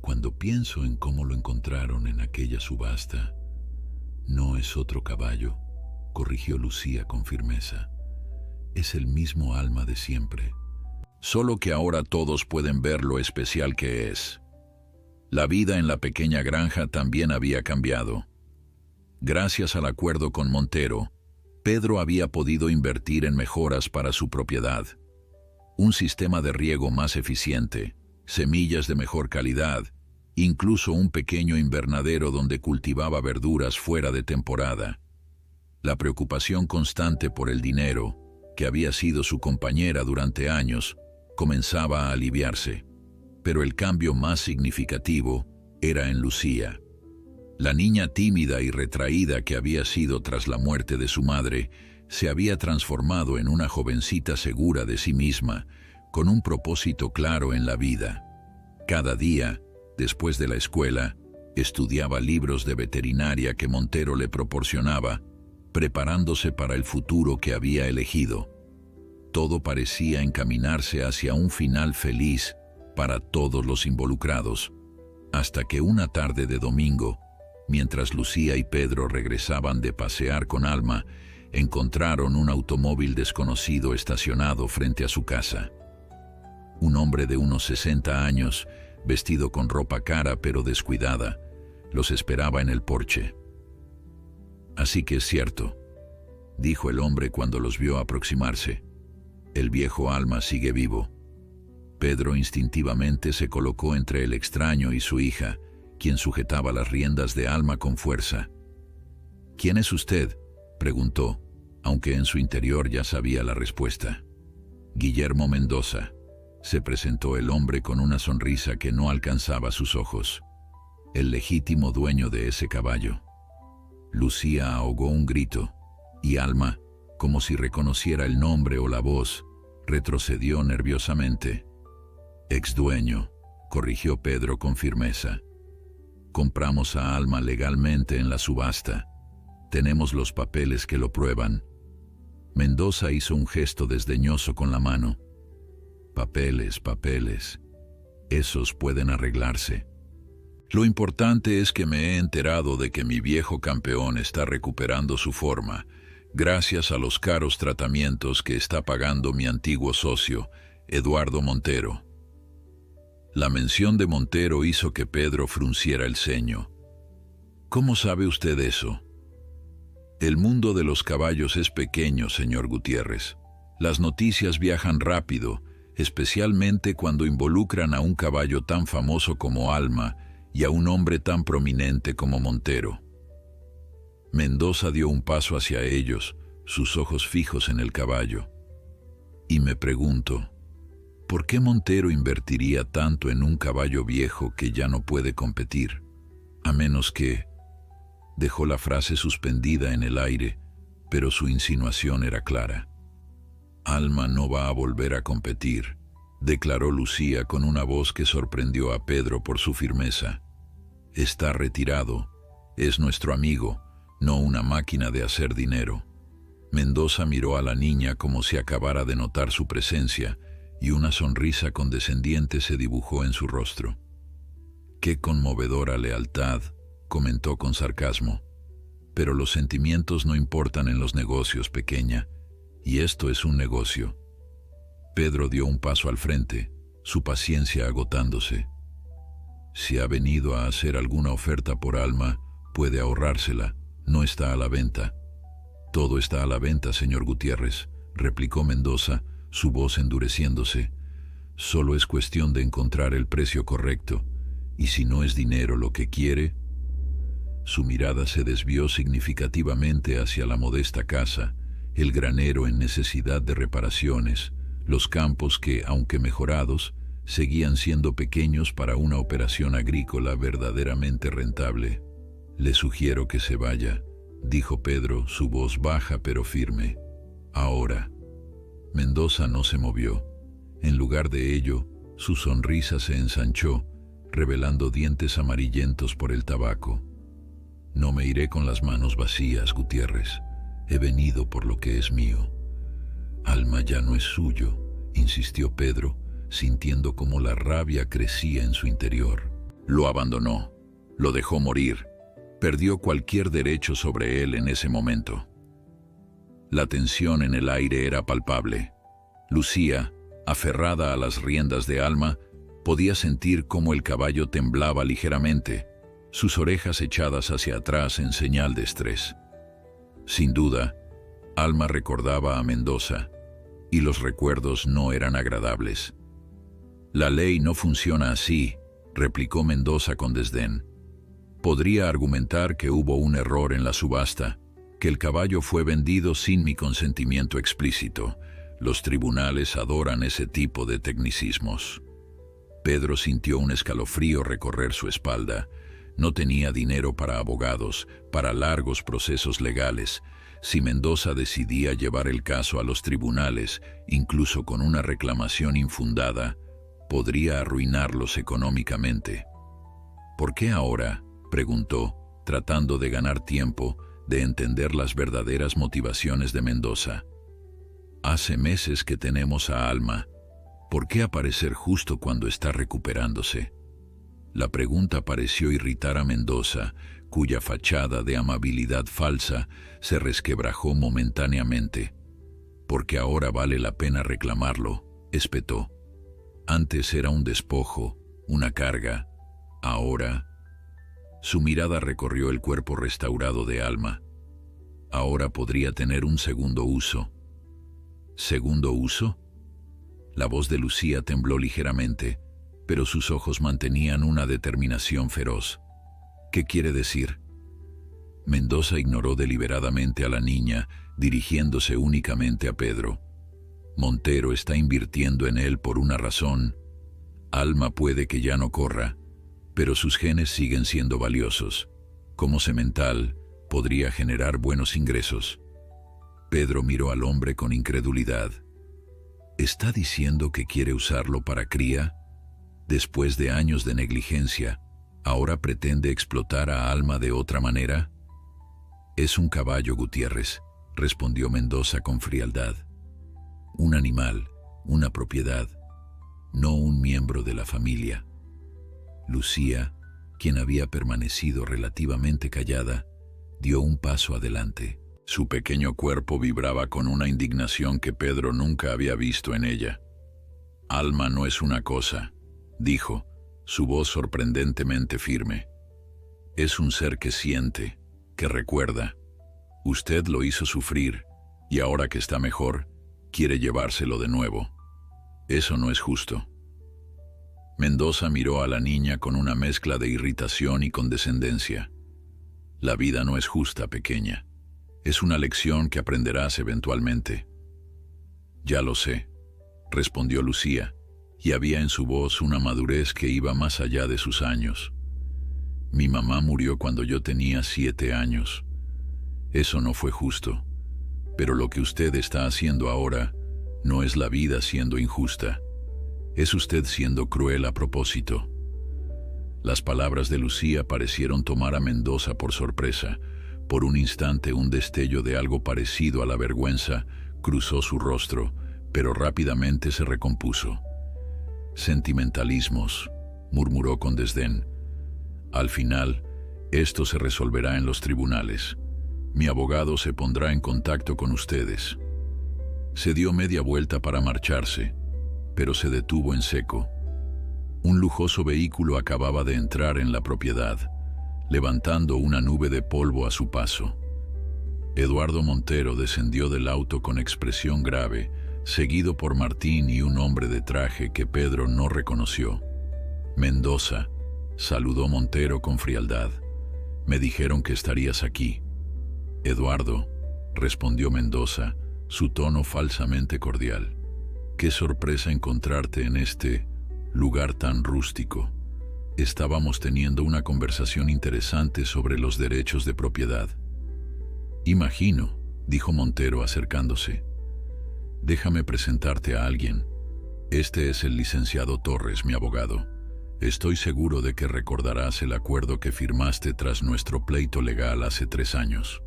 «Cuando pienso en cómo lo encontraron en aquella subasta». «No es otro caballo», corrigió Lucía con firmeza. «Es el mismo Alma de siempre. Solo que ahora todos pueden ver lo especial que es». La vida en la pequeña granja también había cambiado. Gracias al acuerdo con Montero, Pedro había podido invertir en mejoras para su propiedad. Un sistema de riego más eficiente, semillas de mejor calidad, incluso un pequeño invernadero donde cultivaba verduras fuera de temporada. La preocupación constante por el dinero, que había sido su compañera durante años, comenzaba a aliviarse. Pero el cambio más significativo era en Lucía. La niña tímida y retraída que había sido tras la muerte de su madre, se había transformado en una jovencita segura de sí misma, con un propósito claro en la vida. Cada día, después de la escuela, estudiaba libros de veterinaria que Montero le proporcionaba, preparándose para el futuro que había elegido. Todo parecía encaminarse hacia un final feliz para todos los involucrados, hasta que una tarde de domingo, mientras Lucía y Pedro regresaban de pasear con Alma, encontraron un automóvil desconocido estacionado frente a su casa. Un hombre de unos 60 años, vestido con ropa cara pero descuidada, los esperaba en el porche. «Así que es cierto», dijo el hombre cuando los vio aproximarse. «El viejo Alma sigue vivo». Pedro instintivamente se colocó entre el extraño y su hija, quien sujetaba las riendas de Alma con fuerza. «¿Quién es usted?», preguntó, aunque en su interior ya sabía la respuesta. «Guillermo Mendoza», se presentó el hombre con una sonrisa que no alcanzaba sus ojos. «El legítimo dueño de ese caballo». Lucía ahogó un grito, y Alma, como si reconociera el nombre o la voz, retrocedió nerviosamente. «Ex dueño», corrigió Pedro con firmeza. «Compramos a Alma legalmente en la subasta. Tenemos los papeles que lo prueban». Mendoza hizo un gesto desdeñoso con la mano. «Papeles, papeles. Esos pueden arreglarse. Lo importante es que me he enterado de que mi viejo campeón está recuperando su forma, gracias a los caros tratamientos que está pagando mi antiguo socio, Eduardo Montero». La mención de Montero hizo que Pedro frunciera el ceño. «¿Cómo sabe usted eso?». «El mundo de los caballos es pequeño, señor Gutiérrez. Las noticias viajan rápido, especialmente cuando involucran a un caballo tan famoso como Alma y a un hombre tan prominente como Montero». Mendoza dio un paso hacia ellos, sus ojos fijos en el caballo. «Y me pregunto, ¿por qué Montero invertiría tanto en un caballo viejo que ya no puede competir? A menos que...». Dejó la frase suspendida en el aire, pero su insinuación era clara. «Alma no va a volver a competir», declaró Lucía con una voz que sorprendió a Pedro por su firmeza. «Está retirado. Es nuestro amigo, no una máquina de hacer dinero». Mendoza miró a la niña como si acabara de notar su presencia, y una sonrisa condescendiente se dibujó en su rostro. «Qué conmovedora lealtad», comentó con sarcasmo. «Pero los sentimientos no importan en los negocios, pequeña, y esto es un negocio». Pedro dio un paso al frente, su paciencia agotándose. «Si ha venido a hacer alguna oferta por Alma, puede ahorrársela, no está a la venta». «Todo está a la venta, señor Gutiérrez», replicó Mendoza, su voz endureciéndose. «Solo es cuestión de encontrar el precio correcto, y si no es dinero lo que quiere...». Su mirada se desvió significativamente hacia la modesta casa, el granero en necesidad de reparaciones, los campos que, aunque mejorados, seguían siendo pequeños para una operación agrícola verdaderamente rentable. «Le sugiero que se vaya», dijo Pedro, su voz baja pero firme. «Ahora». Mendoza no se movió. En lugar de ello, su sonrisa se ensanchó, revelando dientes amarillentos por el tabaco. «No me iré con las manos vacías, Gutiérrez. He venido por lo que es mío». «Alma ya no es suyo», insistió Pedro, sintiendo cómo la rabia crecía en su interior. «Lo abandonó, lo dejó morir, perdió cualquier derecho sobre él en ese momento». La tensión en el aire era palpable. Lucía, aferrada a las riendas de Alma, podía sentir cómo el caballo temblaba ligeramente, sus orejas echadas hacia atrás en señal de estrés. Sin duda, Alma recordaba a Mendoza, y los recuerdos no eran agradables. «La ley no funciona así», replicó Mendoza con desdén. «Podría argumentar que hubo un error en la subasta, que el caballo fue vendido sin mi consentimiento explícito. Los tribunales adoran ese tipo de tecnicismos». Pedro sintió un escalofrío recorrer su espalda. No tenía dinero para abogados, para largos procesos legales. Si Mendoza decidía llevar el caso a los tribunales, incluso con una reclamación infundada, podría arruinarlos económicamente. «¿Por qué ahora?», preguntó, tratando de ganar tiempo, de entender las verdaderas motivaciones de Mendoza. Hace meses que tenemos a Alma. ¿Por qué aparecer justo cuando está recuperándose? La pregunta pareció irritar a Mendoza, cuya fachada de amabilidad falsa se resquebrajó momentáneamente. Porque ahora vale la pena reclamarlo, espetó. Antes era un despojo, una carga. Ahora... Su mirada recorrió el cuerpo restaurado de Alma. Ahora podría tener un segundo uso. ¿Segundo uso? La voz de Lucía tembló ligeramente, pero sus ojos mantenían una determinación feroz. ¿Qué quiere decir? Mendoza ignoró deliberadamente a la niña, dirigiéndose únicamente a Pedro. Montero está invirtiendo en él por una razón. Alma puede que ya no corra, pero sus genes siguen siendo valiosos. Como semental, podría generar buenos ingresos. Pedro miró al hombre con incredulidad. ¿Está diciendo que quiere usarlo para cría? Después de años de negligencia, ¿ahora pretende explotar a Alma de otra manera? Es un caballo, Gutiérrez, respondió Mendoza con frialdad. Un animal, una propiedad, no un miembro de la familia. Lucía, quien había permanecido relativamente callada, dio un paso adelante. Su pequeño cuerpo vibraba con una indignación que Pedro nunca había visto en ella. Alma no es una cosa, dijo, su voz sorprendentemente firme. Es un ser que siente, que recuerda. Usted lo hizo sufrir, y ahora que está mejor, quiere llevárselo de nuevo. Eso no es justo. Mendoza miró a la niña con una mezcla de irritación y condescendencia. La vida no es justa, pequeña. Es una lección que aprenderás eventualmente. Ya lo sé, respondió Lucía, y había en su voz una madurez que iba más allá de sus años. Mi mamá murió cuando yo tenía 7 años. Eso no fue justo, pero lo que usted está haciendo ahora no es la vida siendo injusta. Es usted siendo cruel a propósito. Las palabras de Lucía parecieron tomar a Mendoza por sorpresa. Por un instante un destello de algo parecido a la vergüenza cruzó su rostro, pero rápidamente se recompuso. Sentimentalismos, murmuró con desdén. Al final, esto se resolverá en los tribunales. Mi abogado se pondrá en contacto con ustedes. Se dio media vuelta para marcharse, pero se detuvo en seco. Un lujoso vehículo acababa de entrar en la propiedad, levantando una nube de polvo a su paso. Eduardo Montero descendió del auto con expresión grave, seguido por Martín y un hombre de traje que Pedro no reconoció. Mendoza, saludó Montero con frialdad. Me dijeron que estarías aquí. Eduardo, respondió Mendoza, su tono falsamente cordial. Qué sorpresa encontrarte en este lugar tan rústico. Estábamos teniendo una conversación interesante sobre los derechos de propiedad. Imagino, dijo Montero acercándose. Déjame presentarte a alguien. Este es el licenciado Torres, mi abogado. Estoy seguro de que recordarás el acuerdo que firmaste tras nuestro pleito legal hace 3 años.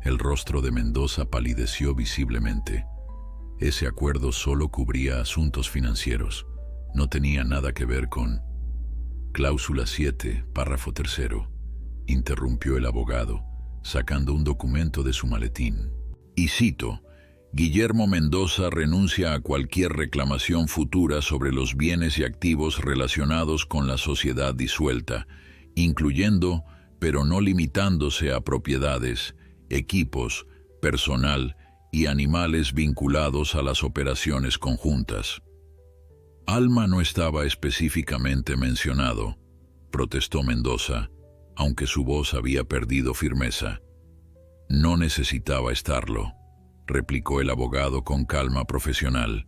El rostro de Mendoza palideció visiblemente. Ese acuerdo solo cubría asuntos financieros. No tenía nada que ver con... Cláusula 7, párrafo 3, interrumpió el abogado, sacando un documento de su maletín. Y cito, Guillermo Mendoza renuncia a cualquier reclamación futura sobre los bienes y activos relacionados con la sociedad disuelta, incluyendo, pero no limitándose a propiedades, equipos, personal y animales vinculados a las operaciones conjuntas. Alma no estaba específicamente mencionado, protestó Mendoza, aunque su voz había perdido firmeza. No necesitaba estarlo, replicó el abogado con calma profesional.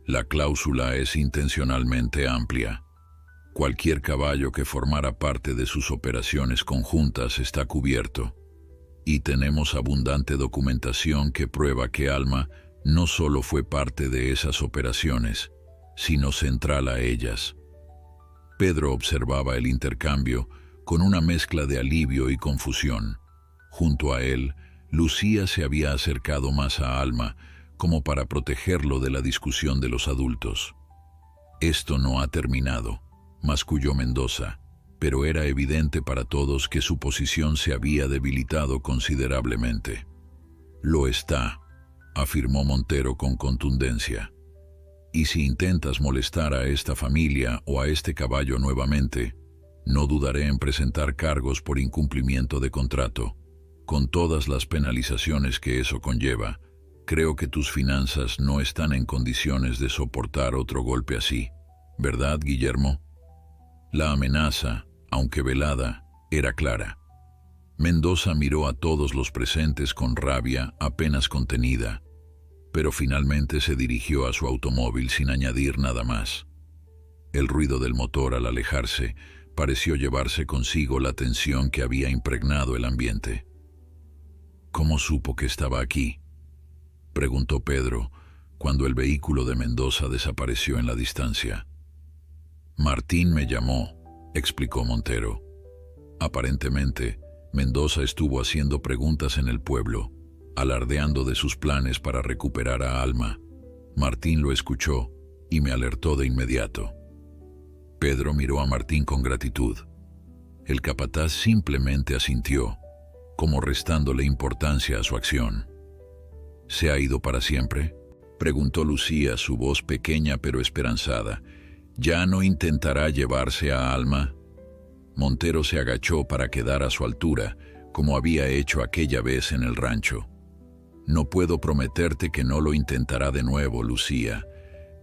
La cláusula es intencionalmente amplia. Cualquier caballo que formara parte de sus operaciones conjuntas está cubierto, y tenemos abundante documentación que prueba que Alma no solo fue parte de esas operaciones, sino central a ellas. Pedro observaba el intercambio con una mezcla de alivio y confusión. Junto a él, Lucía se había acercado más a Alma, como para protegerlo de la discusión de los adultos. Esto no ha terminado, masculló Mendoza, pero era evidente para todos que su posición se había debilitado considerablemente. Lo está, afirmó Montero con contundencia. Y si intentas molestar a esta familia o a este caballo nuevamente, no dudaré en presentar cargos por incumplimiento de contrato, con todas las penalizaciones que eso conlleva. Creo que tus finanzas no están en condiciones de soportar otro golpe así, ¿verdad, Guillermo? La amenaza, aunque velada, era clara. Mendoza miró a todos los presentes con rabia apenas contenida, pero finalmente se dirigió a su automóvil sin añadir nada más. El ruido del motor al alejarse pareció llevarse consigo la tensión que había impregnado el ambiente. ¿Cómo supo que estaba aquí?, preguntó Pedro, cuando el vehículo de Mendoza desapareció en la distancia. Martín me llamó, explicó Montero. Aparentemente, Mendoza estuvo haciendo preguntas en el pueblo, alardeando de sus planes para recuperar a Alma. Martín lo escuchó y me alertó de inmediato. Pedro miró a Martín con gratitud. El capataz simplemente asintió, como restándole importancia a su acción. ¿Se ha ido para siempre?, preguntó Lucía, su voz pequeña pero esperanzada. ¿Ya no intentará llevarse a Alma? Montero se agachó para quedar a su altura, como había hecho aquella vez en el rancho. No puedo prometerte que no lo intentará de nuevo, Lucía,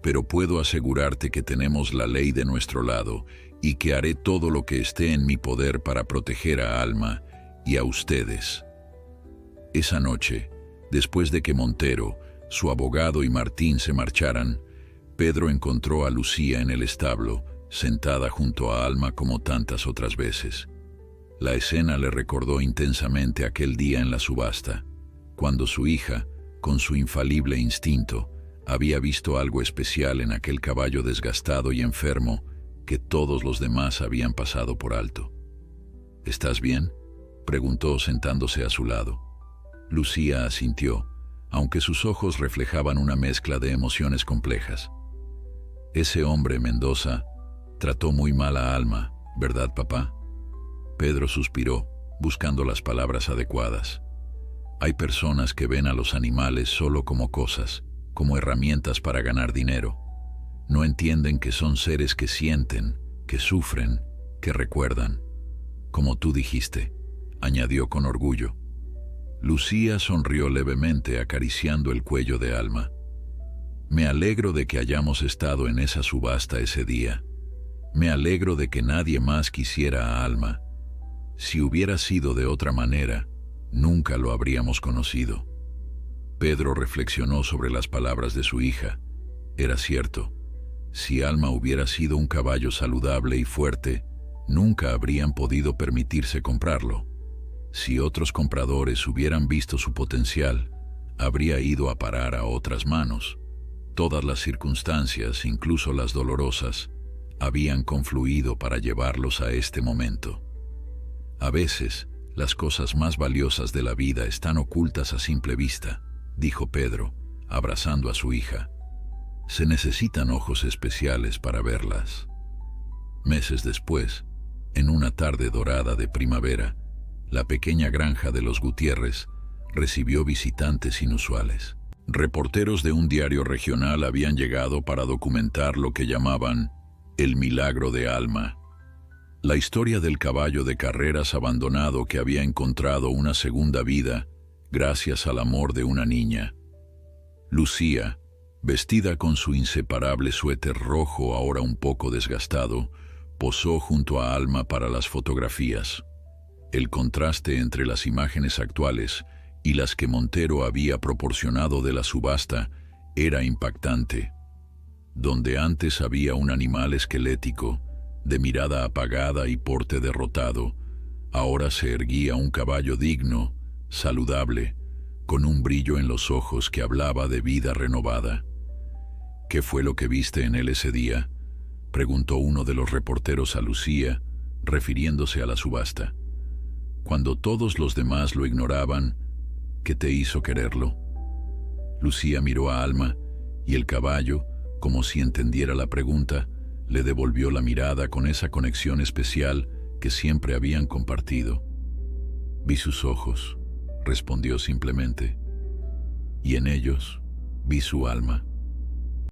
pero puedo asegurarte que tenemos la ley de nuestro lado y que haré todo lo que esté en mi poder para proteger a Alma y a ustedes. Esa noche, después de que Montero, su abogado y Martín se marcharan, Pedro encontró a Lucía en el establo, sentada junto a Alma como tantas otras veces. La escena le recordó intensamente aquel día en la subasta, cuando su hija, con su infalible instinto, había visto algo especial en aquel caballo desgastado y enfermo que todos los demás habían pasado por alto. ¿Estás bien?, preguntó sentándose a su lado. Lucía asintió, aunque sus ojos reflejaban una mezcla de emociones complejas. Ese hombre, Mendoza, trató muy mal a Alma, ¿verdad, papá? Pedro suspiró, buscando las palabras adecuadas. Hay personas que ven a los animales solo como cosas, como herramientas para ganar dinero. No entienden que son seres que sienten, que sufren, que recuerdan. Como tú dijiste, añadió con orgullo. Lucía sonrió levemente acariciando el cuello de Alma. Me alegro de que hayamos estado en esa subasta ese día. Me alegro de que nadie más quisiera a Alma. Si hubiera sido de otra manera, nunca lo habríamos conocido. Pedro reflexionó sobre las palabras de su hija. Era cierto. Si Alma hubiera sido un caballo saludable y fuerte, nunca habrían podido permitirse comprarlo. Si otros compradores hubieran visto su potencial, habría ido a parar a otras manos. Todas las circunstancias, incluso las dolorosas, habían confluido para llevarlos a este momento. A veces, las cosas más valiosas de la vida están ocultas a simple vista, dijo Pedro, abrazando a su hija. Se necesitan ojos especiales para verlas. Meses después, en una tarde dorada de primavera, la pequeña granja de los Gutiérrez recibió visitantes inusuales. Reporteros de un diario regional habían llegado para documentar lo que llamaban el milagro de Alma, la historia del caballo de carreras abandonado que había encontrado una segunda vida gracias al amor de una niña. Lucía, vestida con su inseparable suéter rojo ahora un poco desgastado, posó junto a Alma para las fotografías. El contraste entre las imágenes actuales y las que Montero había proporcionado de la subasta era impactante. Donde antes había un animal esquelético, de mirada apagada y porte derrotado, ahora se erguía un caballo digno, saludable, con un brillo en los ojos que hablaba de vida renovada. ¿Qué fue lo que viste en él ese día?, preguntó uno de los reporteros a Lucía, refiriéndose a la subasta. Cuando todos los demás lo ignoraban, ¿qué te hizo quererlo? Lucía miró a Alma y el caballo, como si entendiera la pregunta, le devolvió la mirada con esa conexión especial que siempre habían compartido. Vi sus ojos, respondió simplemente, y en ellos vi su alma.